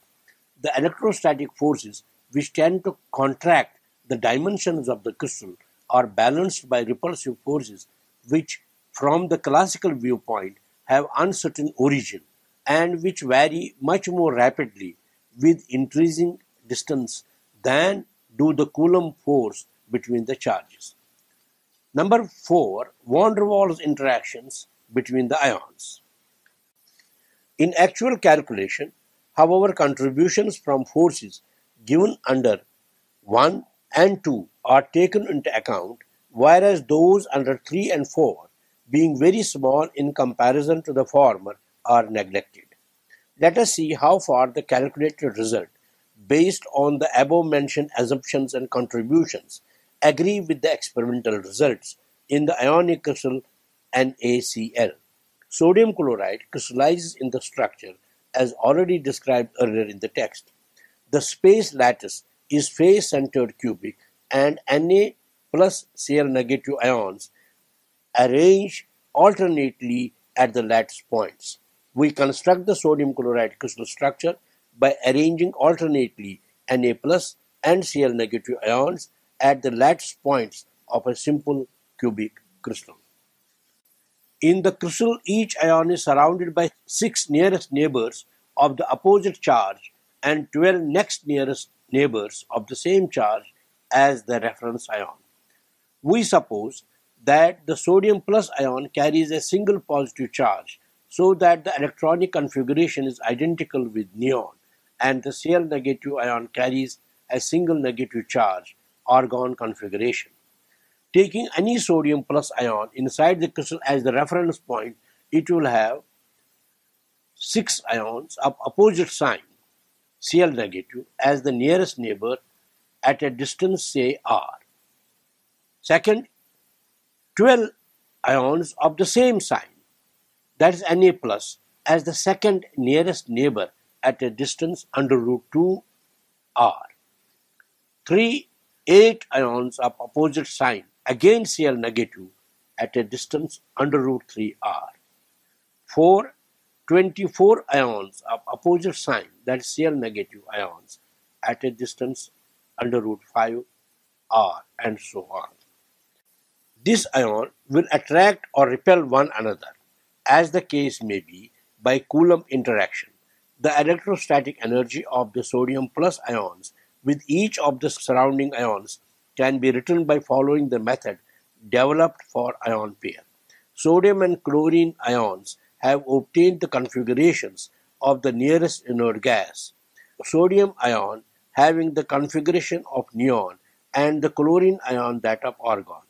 The electrostatic forces, which tend to contract the dimensions of the crystal, are balanced by repulsive forces, which, from the classical viewpoint, have uncertain origin and which vary much more rapidly with increasing distance than do the Coulomb force between the charges. Number 4, van der Waals interactions between the ions. In actual calculation, however, contributions from forces given under 1 and 2 are taken into account, whereas those under 3 and 4, being very small in comparison to the former, are neglected. Let us see how far the calculated result, based on the above-mentioned assumptions and contributions, agree with the experimental results in the ionic crystal NaCl. Sodium chloride crystallizes in the structure as already described earlier in the text. The space lattice is face-centered cubic and Na plus Cl negative ions arrange alternately at the lattice points. We construct the sodium chloride crystal structure by arranging alternately Na plus and Cl negative ions at the lattice points of a simple cubic crystal. In the crystal, each ion is surrounded by 6 nearest neighbors of the opposite charge and 12 next nearest neighbors of the same charge as the reference ion. We suppose that the sodium plus ion carries a single positive charge, so that the electronic configuration is identical with neon, and the Cl negative ion carries a single negative charge, argon configuration. Taking any sodium plus ion inside the crystal as the reference point, it will have 6 ions of opposite sign, Cl negative, as the nearest neighbor at a distance, say r. Second, 12 ions of the same sign, that is Na plus, as the second nearest neighbor at a distance under root 2 r. 3, 8 ions of opposite sign, again Cl negative, at a distance under root 3 r. 4, 24 ions of opposite sign, that is Cl negative ions, at a distance under root 5 r, and so on. This ion will attract or repel one another, as the case may be, by Coulomb interaction. The electrostatic energy of the sodium plus ions with each of the surrounding ions can be written by following the method developed for ion pair. Sodium and chlorine ions have obtained the configurations of the nearest inert gas. Sodium ion having the configuration of neon and the chlorine ion that of argon.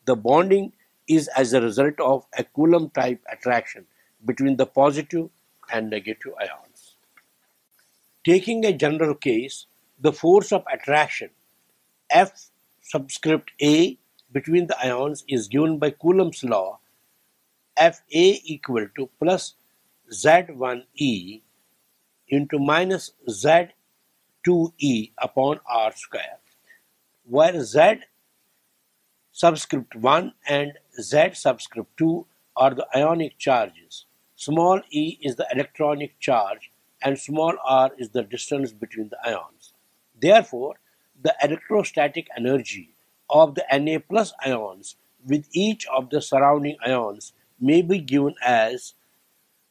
The bonding is as a result of a Coulomb-type attraction between the positive and negative ions. Taking a general case, the force of attraction F subscript A between the ions is given by Coulomb's law, Fa equal to plus Z1e into minus Z2e upon r square, where Z subscript 1 and Z subscript 2 are the ionic charges. Small e is the electronic charge and small r is the distance between the ions. Therefore, the electrostatic energy of the Na plus ions with each of the surrounding ions may be given as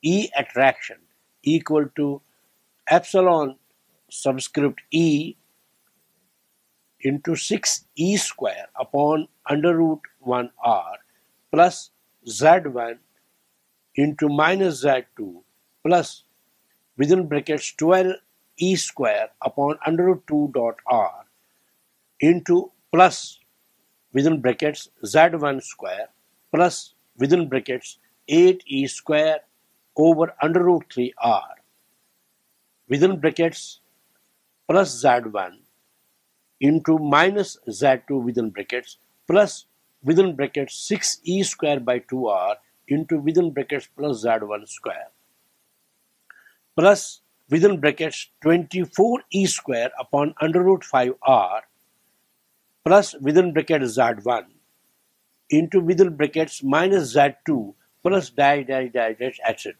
E attraction equal to epsilon subscript E into 6e square upon under root 1r plus Z1 into minus Z2 plus within brackets 12e square upon under root 2 dot r into plus within brackets Z1 square plus within brackets 8e square over under root 3r within brackets plus Z1 into minus Z2 within brackets plus within brackets 6e square by 2r into within brackets plus Z1 square plus within brackets 24e square upon under root 5r plus within brackets Z1 into within brackets minus Z2 plus dash dash dash dash etc.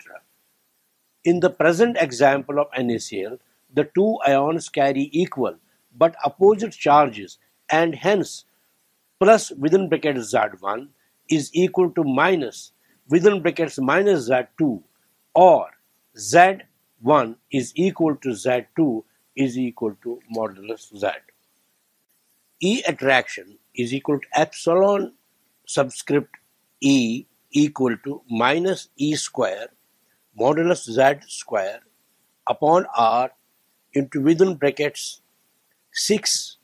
In the present example of NaCl, the two ions carry equal but opposite charges and hence plus within brackets Z1 is equal to minus within brackets minus Z2 or Z1 is equal to Z2 is equal to modulus Z. E attraction is equal to epsilon subscript E equal to minus E square modulus Z square upon R into within brackets 6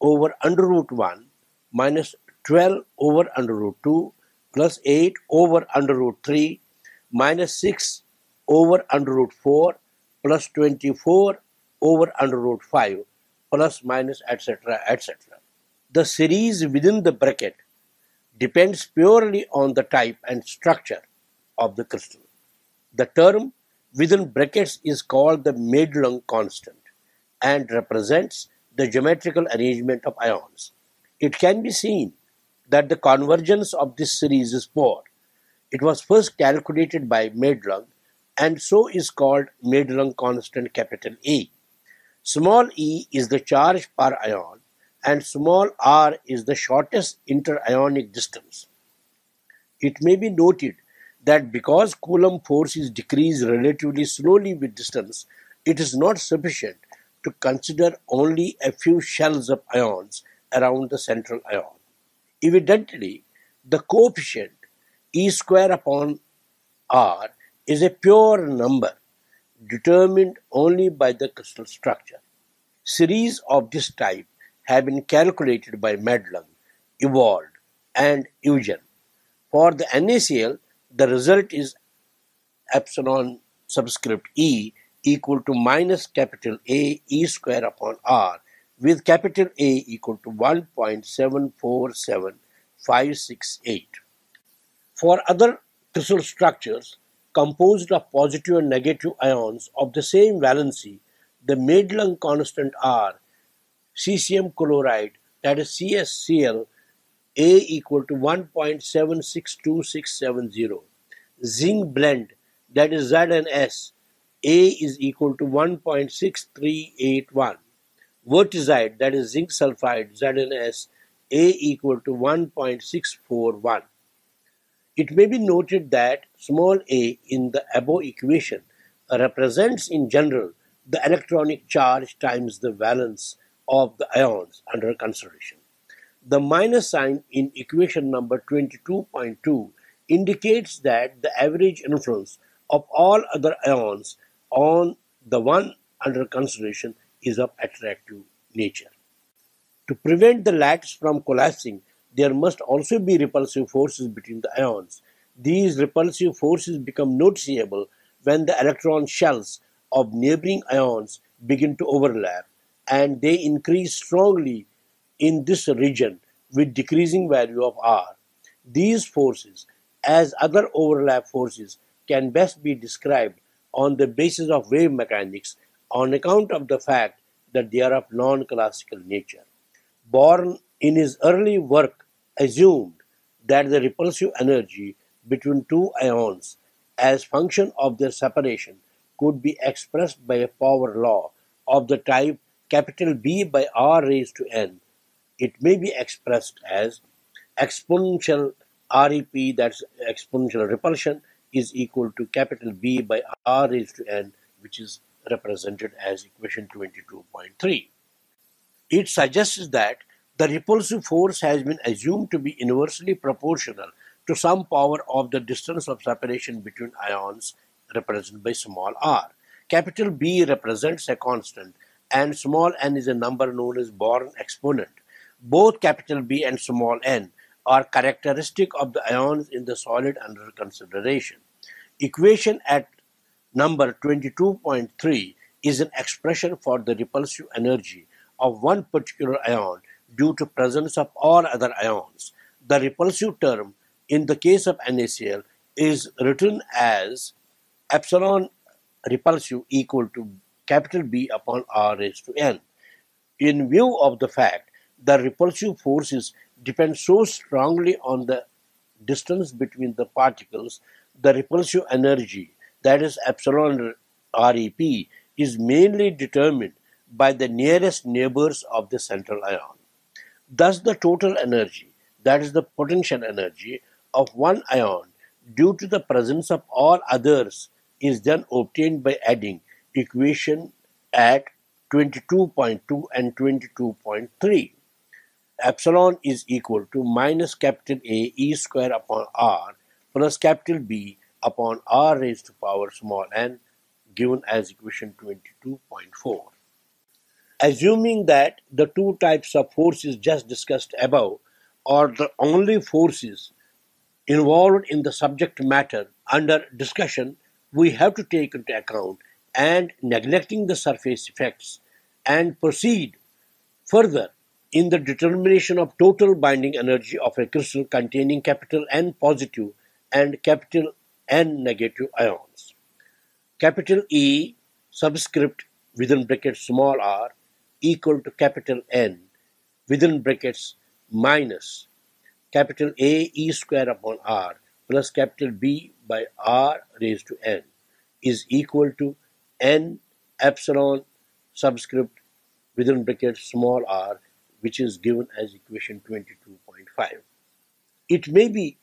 over under root 1 minus 12 over under root 2 plus 8 over under root 3 minus 6 over under root 4 plus 24 over under root 5 plus minus etc. etc. The series within the bracket depends purely on the type and structure of the crystal. The term within brackets is called the Madelung constant and represents the geometrical arrangement of ions. It can be seen that the convergence of this series is poor. It was first calculated by Madelung and so is called Madelung constant capital A. Small e is the charge per ion and small r is the shortest interionic distance. It may be noted that because Coulomb force is decreased relatively slowly with distance, it is not sufficient to consider only a few shells of ions around the central ion. Evidently, the coefficient E square upon R is a pure number determined only by the crystal structure. Series of this type have been calculated by Madelung, Ewald, and Eugen. For the NaCl, the result is epsilon subscript E equal to minus capital A E square upon R with capital A equal to 1.747568. For other crystal structures composed of positive and negative ions of the same valency, the Madelung constant R, cesium chloride, that is CsCl, A equal to 1.762670, zinc blend, that is ZnS, A is equal to 1.6381, verticide, that is zinc sulfide, ZnS, A equal to 1.641. It may be noted that small a in the above equation represents in general the electronic charge times the valence of the ions under consideration. The minus sign in equation number 22.2 indicates that the average influence of all other ions on the one under consideration is of attractive nature. To prevent the lattice from collapsing, there must also be repulsive forces between the ions. These repulsive forces become noticeable when the electron shells of neighboring ions begin to overlap, and they increase strongly in this region with decreasing value of R. These forces, as other overlap forces, can best be described on the basis of wave mechanics on account of the fact that they are of non-classical nature. Born in his early work assumed that the repulsive energy between two ions as function of their separation could be expressed by a power law of the type capital B by R raised to n. It may be expressed as exponential REP, that's exponential repulsion, is equal to capital B by R raised to n, which is represented as equation 22.3. It suggests that the repulsive force has been assumed to be inversely proportional to some power of the distance of separation between ions represented by small r. Capital B represents a constant and small n is a number known as Born exponent. Both capital B and small n are characteristic of the ions in the solid under consideration. Equation at number 22.3 is an expression for the repulsive energy of one particular ion due to presence of all other ions. The repulsive term in the case of NaCl is written as epsilon repulsive equal to capital B upon R raised to n. In view of the fact the repulsive forces depend so strongly on the distance between the particles, the repulsive energy, that is epsilon Rep, is mainly determined by the nearest neighbors of the central ion. Thus the total energy, that is the potential energy of one ion due to the presence of all others, is then obtained by adding equation at 22.2 and 22.3. Epsilon is equal to minus capital A E square upon R plus capital B upon R raised to power small n, given as equation 22.4. Assuming that the two types of forces just discussed above are the only forces involved in the subject matter under discussion, we have to take into account and neglecting the surface effects and proceed further in the determination of total binding energy of a crystal containing capital N positive and capital N negative ions. Capital E subscript within brackets small r equal to capital N within brackets minus capital A E square upon R plus capital B by R raised to N is equal to N epsilon subscript within brackets small r, which is given as equation 22.5. It may be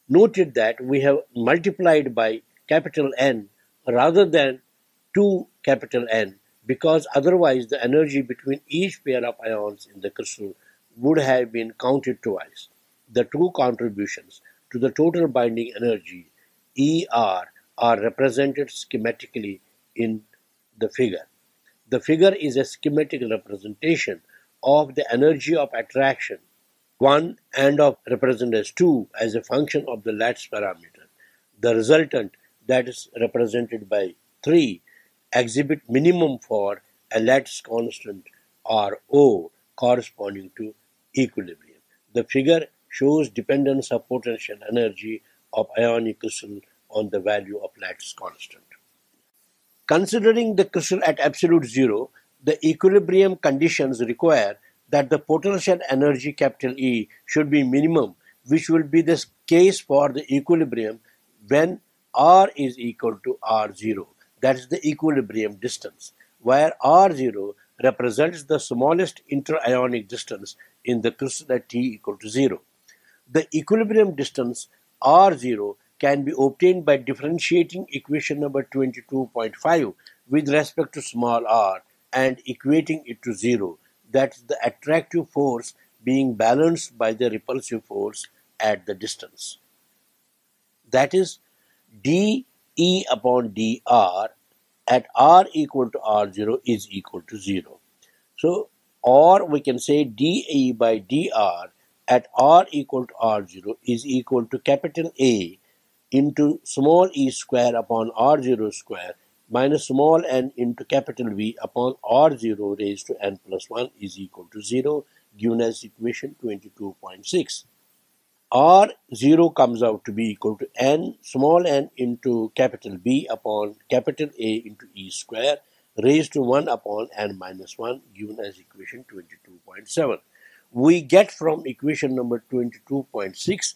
noted that we have multiplied by capital N rather than 2 capital N, because otherwise the energy between each pair of ions in the crystal would have been counted twice. The two contributions to the total binding energy ER are represented schematically in the figure. The figure is a schematic representation of the energy of attraction 1 and of represented as 2 as a function of the lattice parameter. The resultant, that is represented by 3, exhibit minimum for a lattice constant or O corresponding to equilibrium. The figure shows dependence of potential energy of ionic crystal on the value of lattice constant. Considering the crystal at absolute zero, the equilibrium conditions require that the potential energy capital E should be minimum, which will be the case for the equilibrium when R is equal to R0. That is the equilibrium distance, where R0 represents the smallest interionic distance in the crystal at T equal to 0. The equilibrium distance R0 can be obtained by differentiating equation number 22.5 with respect to small r and equating it to 0. That is the attractive force being balanced by the repulsive force at the distance. That is dE upon dr at r equal to r0 is equal to 0. So, or we can say dE by dr at r equal to r0 is equal to capital A into small e square upon r0 square minus small n into capital V upon r0 raised to n plus 1 is equal to 0, given as equation 22.6. R0 comes out to be equal to n small n into capital B upon capital A into e square raised to 1 upon n minus 1, given as equation 22.7. We get from equation number 22.6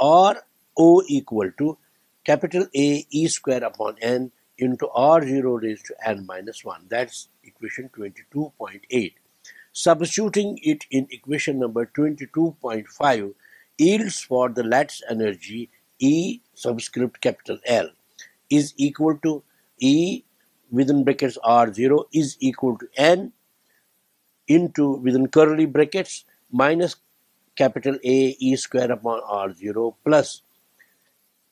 RO equal to capital A E square upon n into R0 raised to n minus 1. That's equation 22.8. Substituting it in equation number 22.5 yields for the lattice energy E subscript capital L is equal to E within brackets R0 is equal to n into within curly brackets minus capital A E square upon R0 plus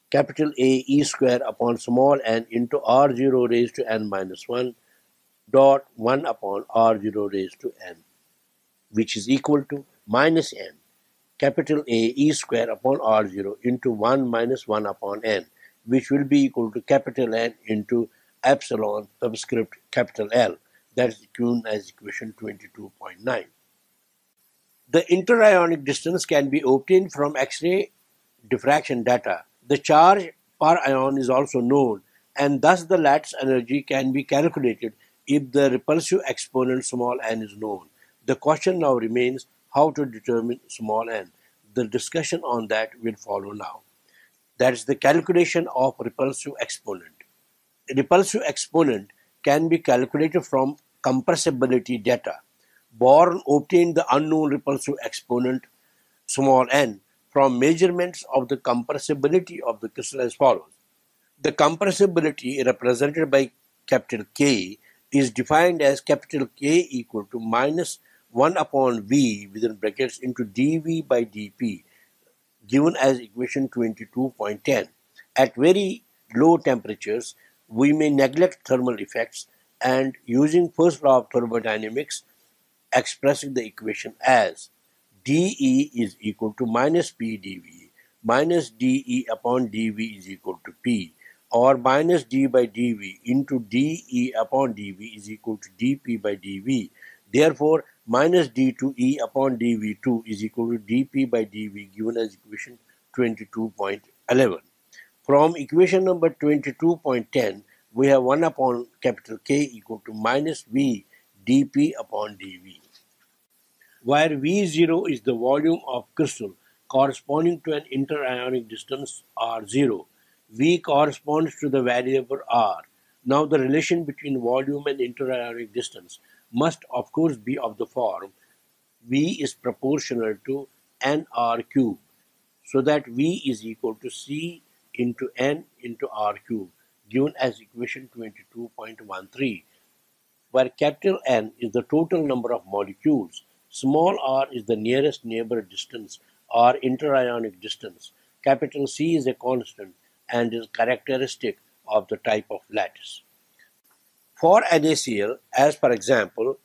capital A E square upon small n into R0 raised to n minus 1 dot 1 upon R0 raised to n, which is equal to minus n capital A E square upon R0 into 1 minus 1 upon n, which will be equal to capital N into epsilon subscript capital L. That is given as equation 22.9. The interionic distance can be obtained from X-ray diffraction data. The charge per ion is also known, and thus the lattice energy can be calculated if the repulsive exponent small n is known. The question now remains how to determine small n. The discussion on that will follow now. That is the calculation of repulsive exponent. A repulsive exponent can be calculated from compressibility data. Born obtained the unknown repulsive exponent small n from measurements of the compressibility of the crystal as follows. The compressibility represented by capital K is defined as capital K equal to minus 1 upon V within brackets into dV by dP, given as equation 22.10. At very low temperatures, we may neglect thermal effects, and using first law of thermodynamics, expressing the equation as dE is equal to minus P dV, minus dE upon dV is equal to P, or minus d by dV into dE upon dV is equal to dP by dV. Therefore, minus d2E upon dV2 is equal to dP by dV, given as equation 22.11. From equation number 22.10, we have 1 upon capital K equal to minus V dP upon dV, where V0 is the volume of crystal corresponding to an interionic distance R0. V corresponds to the variable R. Now the relation between volume and interionic distance must of course be of the form V is proportional to nR cube, so that V is equal to C into N into R cube, given as equation 22.13, where capital N is the total number of molecules, small r is the nearest neighbor distance or interionic distance, capital C is a constant and is characteristic of the type of lattice. For NaCl, as per example,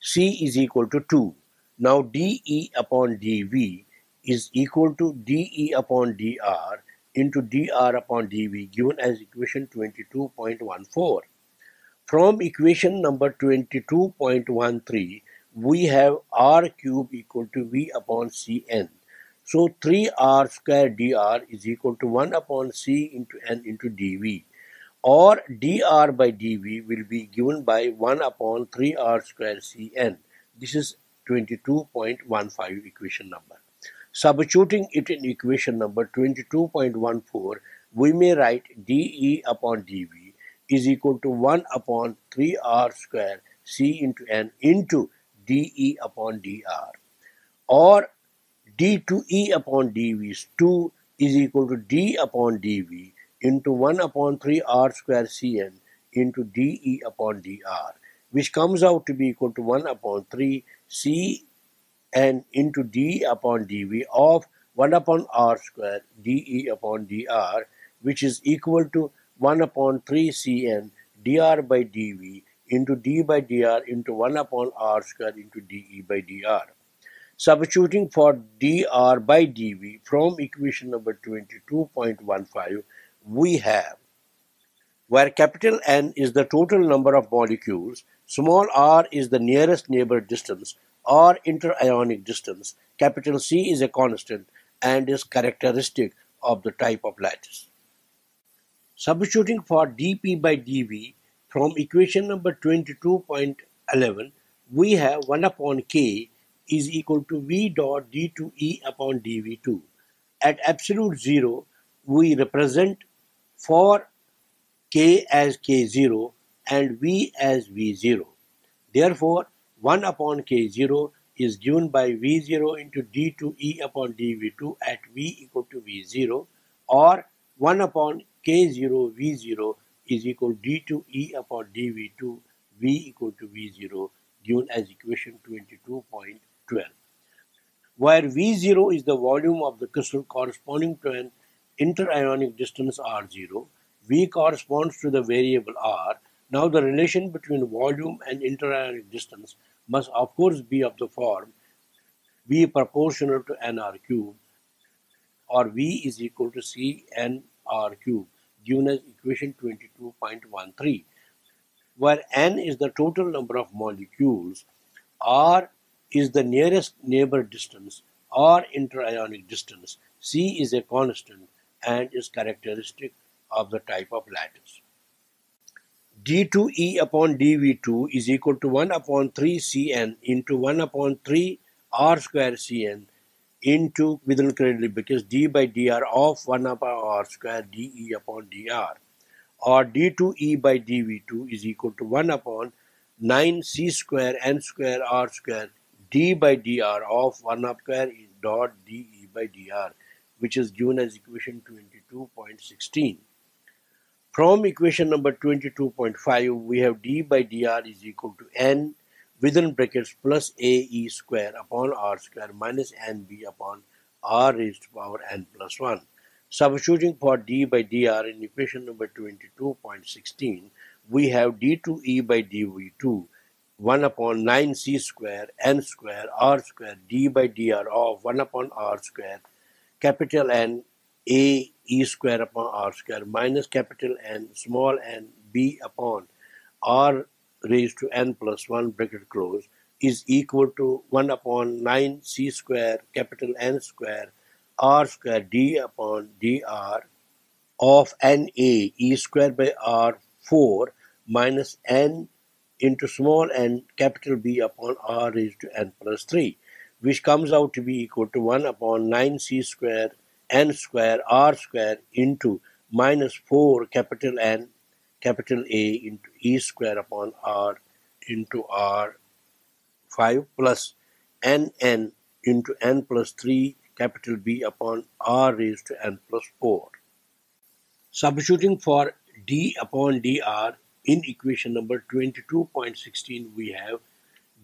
C is equal to 2. Now dE upon dV is equal to dE upon dr into dr upon dV, given as equation 22.14. From equation number 22.13, we have r cube equal to V upon Cn. So 3r square dr is equal to 1 upon C into N into dV, or dr by dV will be given by 1 upon 3r square Cn. This is 22.15 equation number. Substituting it in equation number 22.14, we may write dE upon dV is equal to 1 upon 3r square C into N into dE upon dr, or d2E upon dV is 2 is equal to d upon dV into 1 upon 3r square Cn into dE upon dr, which comes out to be equal to 1 upon 3 Cn into d upon dV of 1 upon r square dE upon dr, which is equal to 1 upon 3 Cn dr by dV into d by dr into 1 upon r square into dE by dr. Substituting for dr by dV from equation number 22.15, we have, where capital N is the total number of molecules, small r is the nearest neighbor distance or interionic distance, capital C is a constant and is characteristic of the type of lattice. Substituting for dP by dV from equation number 22.11, we have 1 upon K is equal to V dot d2E upon dV2. At absolute zero, we represent for K as K0 and V as V0. Therefore, 1 upon K0 is given by V0 into d2E upon dV2 at V equal to V0, or 1 upon K0 V0 is equal to d2E upon dV2 V equal to V0, given as equation 22.12, where V0 is the volume of the crystal corresponding to an interionic distance R0, V corresponds to the variable R. Now the relation between volume and interionic distance must of course be of the form V proportional to nr cube, or V is equal to C n r cube, given as equation 22.13, where n is the total number of molecules, r is the nearest neighbor distance or interionic distance, c is a constant and is characteristic of the type of lattice. d2e upon dv2 is equal to 1 upon 3 cn into 1 upon 3 r square cn into, within curly brackets, d by dr of 1 upon r square de upon dr, or d2e by dv2 is equal to 1 upon 9 c square n square r square d by dr of 1 up square dot de by dr, which is given as equation 22.16. From equation number 22.5, we have d by dr is equal to n within brackets plus ae square upon r square minus nb upon r raised to power n plus 1. Substituting for d by dr in equation number 22.16, we have d2e by dv2 1 upon 9c square n square r square d by dr of 1 upon r square capital N a e square upon r square minus capital N small n b upon r raised to n plus 1 bracket close is equal to 1 upon 9 c square capital N square r square d upon dr of n a e square by r 4 minus n into small n capital B upon r raised to n plus 3, which comes out to be equal to 1 upon 9c square n square r square into minus 4 capital N capital A into e square upon r into r 5 plus n into n plus 3 capital B upon r raised to n plus 4. Substituting for d upon dr in equation number 22.16, we have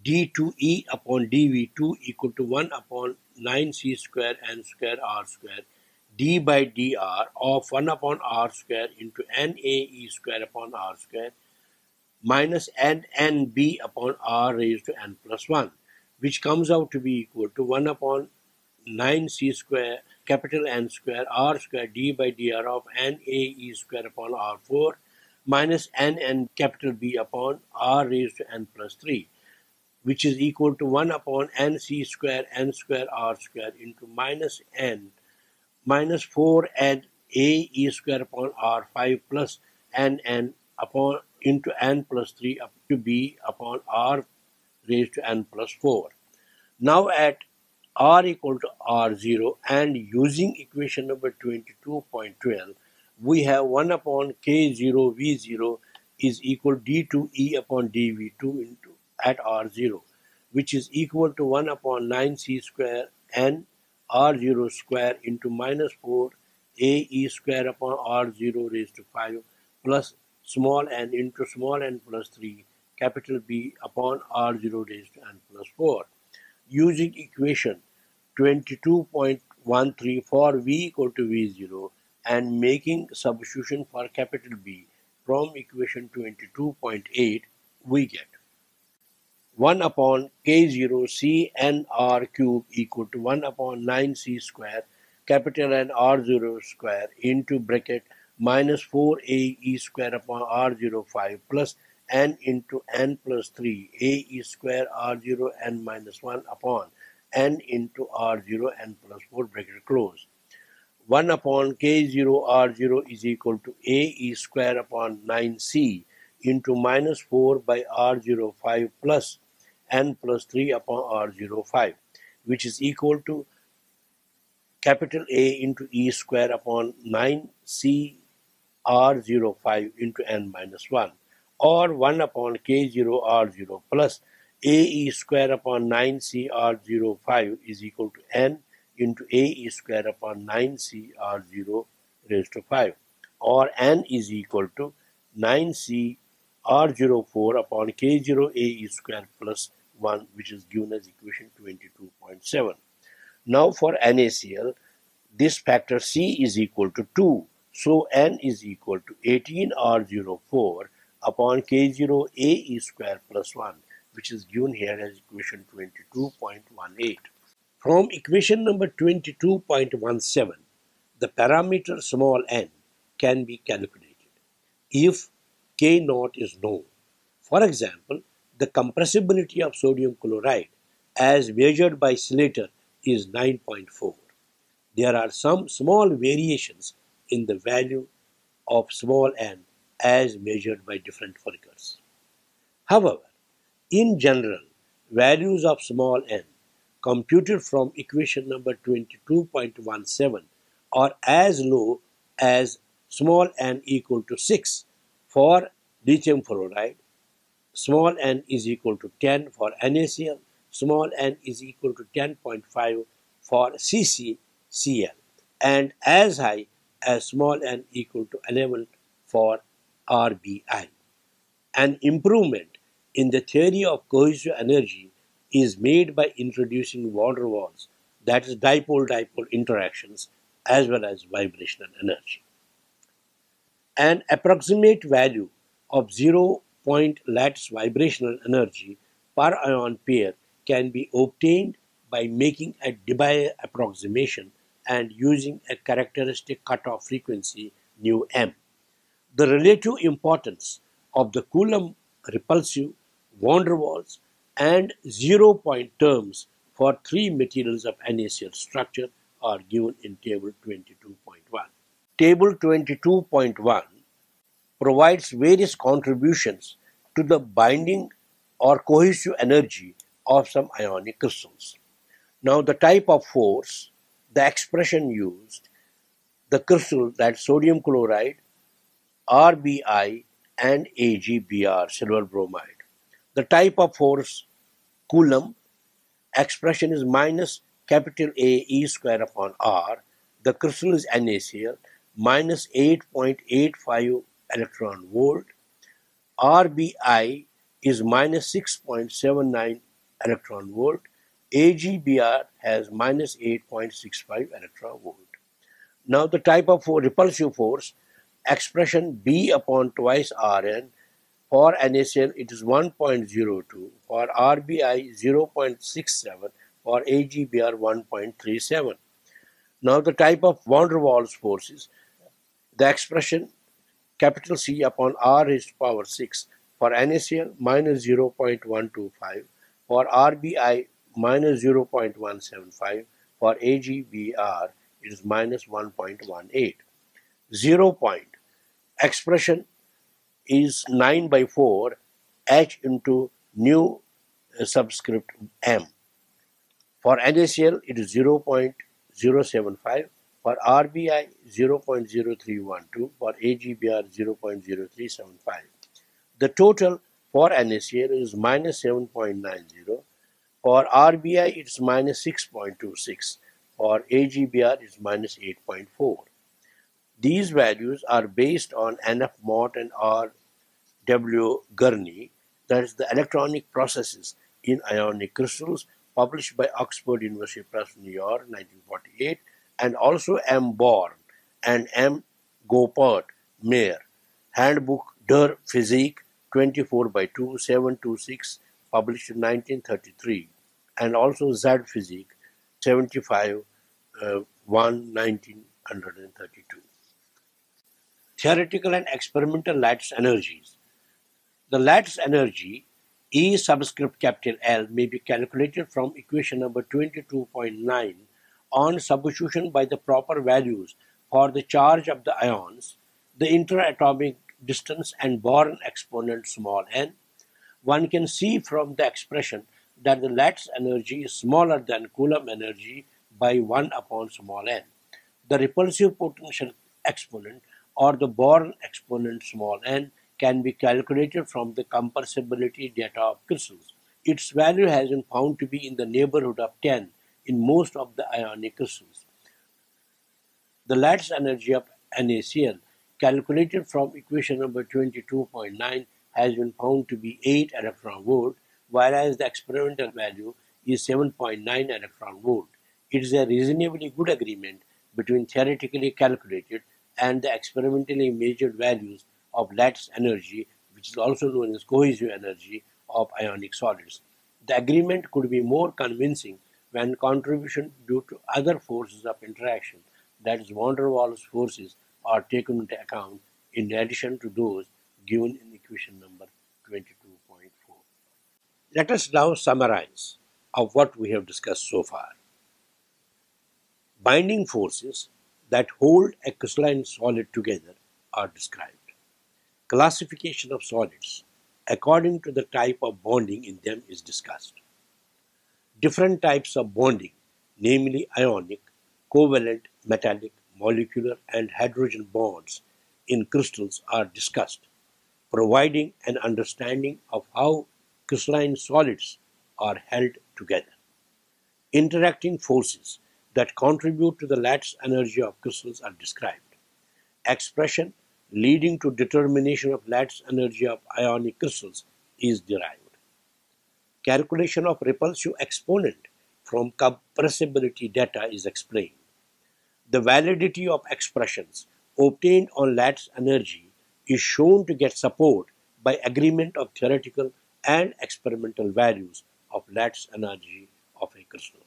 d2e upon dv2 equal to 1 upon 9c square n square r square d by dr of 1 upon r square into nae square upon r square minus nb upon r raised to n plus 1, which comes out to be equal to 1 upon 9c square capital N square r square d by dr of nae square upon r4 minus n capital B upon r raised to n plus 3, which is equal to 1 upon nc square n square r square into minus n minus 4 n a e square upon r5 plus n upon into n plus 3 up to b upon r raised to n plus 4. Now at r equal to r0 and using equation number 22.12, we have 1 upon k0 v0 is equal d2e upon dv2 into at r0, which is equal to 1 upon 9c square n r0 square into minus 4 ae square upon r0 raised to 5 plus small n into small n plus 3 capital B upon r0 raised to n plus 4. Using equation 22.13 for v equal to v0 and making substitution for capital B from equation 22.8, we get 1 upon k0 c n r cube equal to 1 upon 9c square capital N r0 square into bracket minus 4a e square upon r0 5 plus n into n plus 3 a e square r0 n minus 1 upon n into r0 n plus 4 bracket close. 1 upon k0 r0 is equal to a e square upon 9c into minus 4 by r0 5 plus n plus 3 upon r0 5, which is equal to capital A into e square upon 9c r0 5 into n minus 1, or 1 upon k0 r0 plus ae square upon 9c r0 5 is equal to n into ae square upon 9c r0 raised to 5, or n is equal to 9c r0 4 upon k0 ae square plus 1, which is given as equation 22.7. Now for NaCl, this factor C is equal to 2. So N is equal to 18R04 upon K0 AE square plus 1, which is given here as equation 22.18. From equation number 22.17, the parameter small n can be calculated if K naught is known. For example, the compressibility of sodium chloride as measured by Slater is 9.4. There are some small variations in the value of small n as measured by different workers. However, in general, values of small n computed from equation number 22.17 are as low as small n equal to 6 for lithium fluoride, small n is equal to 10 for NaCl, small n is equal to 10.5 for CCCl, and as high as small n equal to 11 for RBI. An improvement in the theory of cohesive energy is made by introducing van der Waals, that is dipole-dipole interactions, as well as vibrational energy. An approximate value of 0-point lattice vibrational energy per ion pair can be obtained by making a Debye approximation and using a characteristic cutoff frequency μm. The relative importance of the Coulomb repulsive, van der Waals, and 0-point terms for three materials of NaCl structure are given in Table 22.1. Table 22.1 provides various contributions to the binding or cohesive energy of some ionic crystals. Now, the type of force, the expression used, the crystal, that sodium chloride, RBI, and AgBr, silver bromide. The type of force, Coulomb, expression is minus capital A E square upon R. The crystal is NaCl, minus 8.85 electron volt. RBI is minus 6.79 electron volt. AgBr has minus 8.65 electron volt. Now the type of repulsive force, expression B upon twice Rn. For NaCl it is 1.02, for RBI 0.67, for AgBr 1.37. Now the type of van der Waals forces, the expression capital C upon R raised to power 6, for NaCl minus 0.125, for RBI minus 0.175, for AgBr it is minus 1.18. 0 point expression is 9 by 4 H into nu subscript m. For NaCl it is 0.075, for RBI 0.0312, for AgBr 0.0375. The total for NaCl is minus 7.90, for RBI it is minus 6.26, for AgBr it is minus 8.4. These values are based on N.F. Mott and R.W. Gurney, that is the electronic processes in ionic crystals, published by Oxford University Press, New York, 1948, and also M. Born and M. Gopert Mayer, Handbuch der Physik 24 by 2, 726, published in 1933, and also Z. Physik 75, 1, 1932. Theoretical and experimental lattice energies. The lattice energy E subscript capital L may be calculated from equation number 22.9 on substitution by the proper values for the charge of the ions, the interatomic distance, and Born exponent small n. One can see from the expression that the lattice energy is smaller than Coulomb energy by 1 upon small n. The repulsive potential exponent or the Born exponent small n can be calculated from the compressibility data of crystals. Its value has been found to be in the neighborhood of 10 in most of the ionic crystals. The lattice energy of NaCl, calculated from equation number 22.9, has been found to be 8 electron volt, whereas the experimental value is 7.9 electron volt. It is a reasonably good agreement between theoretically calculated and the experimentally measured values of lattice energy, which is also known as cohesive energy of ionic solids. The agreement could be more convincing when contribution due to other forces of interaction, that is van der Waals forces, are taken into account in addition to those given in equation number 22.4. Let us now summarize of what we have discussed so far. Binding forces that hold a crystalline solid together are described. Classification of solids according to the type of bonding in them is discussed. Different types of bonding, namely ionic, covalent, metallic, molecular, and hydrogen bonds in crystals are discussed, providing an understanding of how crystalline solids are held together. Interacting forces that contribute to the lattice energy of crystals are described. Expression leading to determination of lattice energy of ionic crystals is derived. Calculation of repulsive exponent from compressibility data is explained. The validity of expressions obtained on lattice energy is shown to get support by agreement of theoretical and experimental values of lattice energy of a crystal.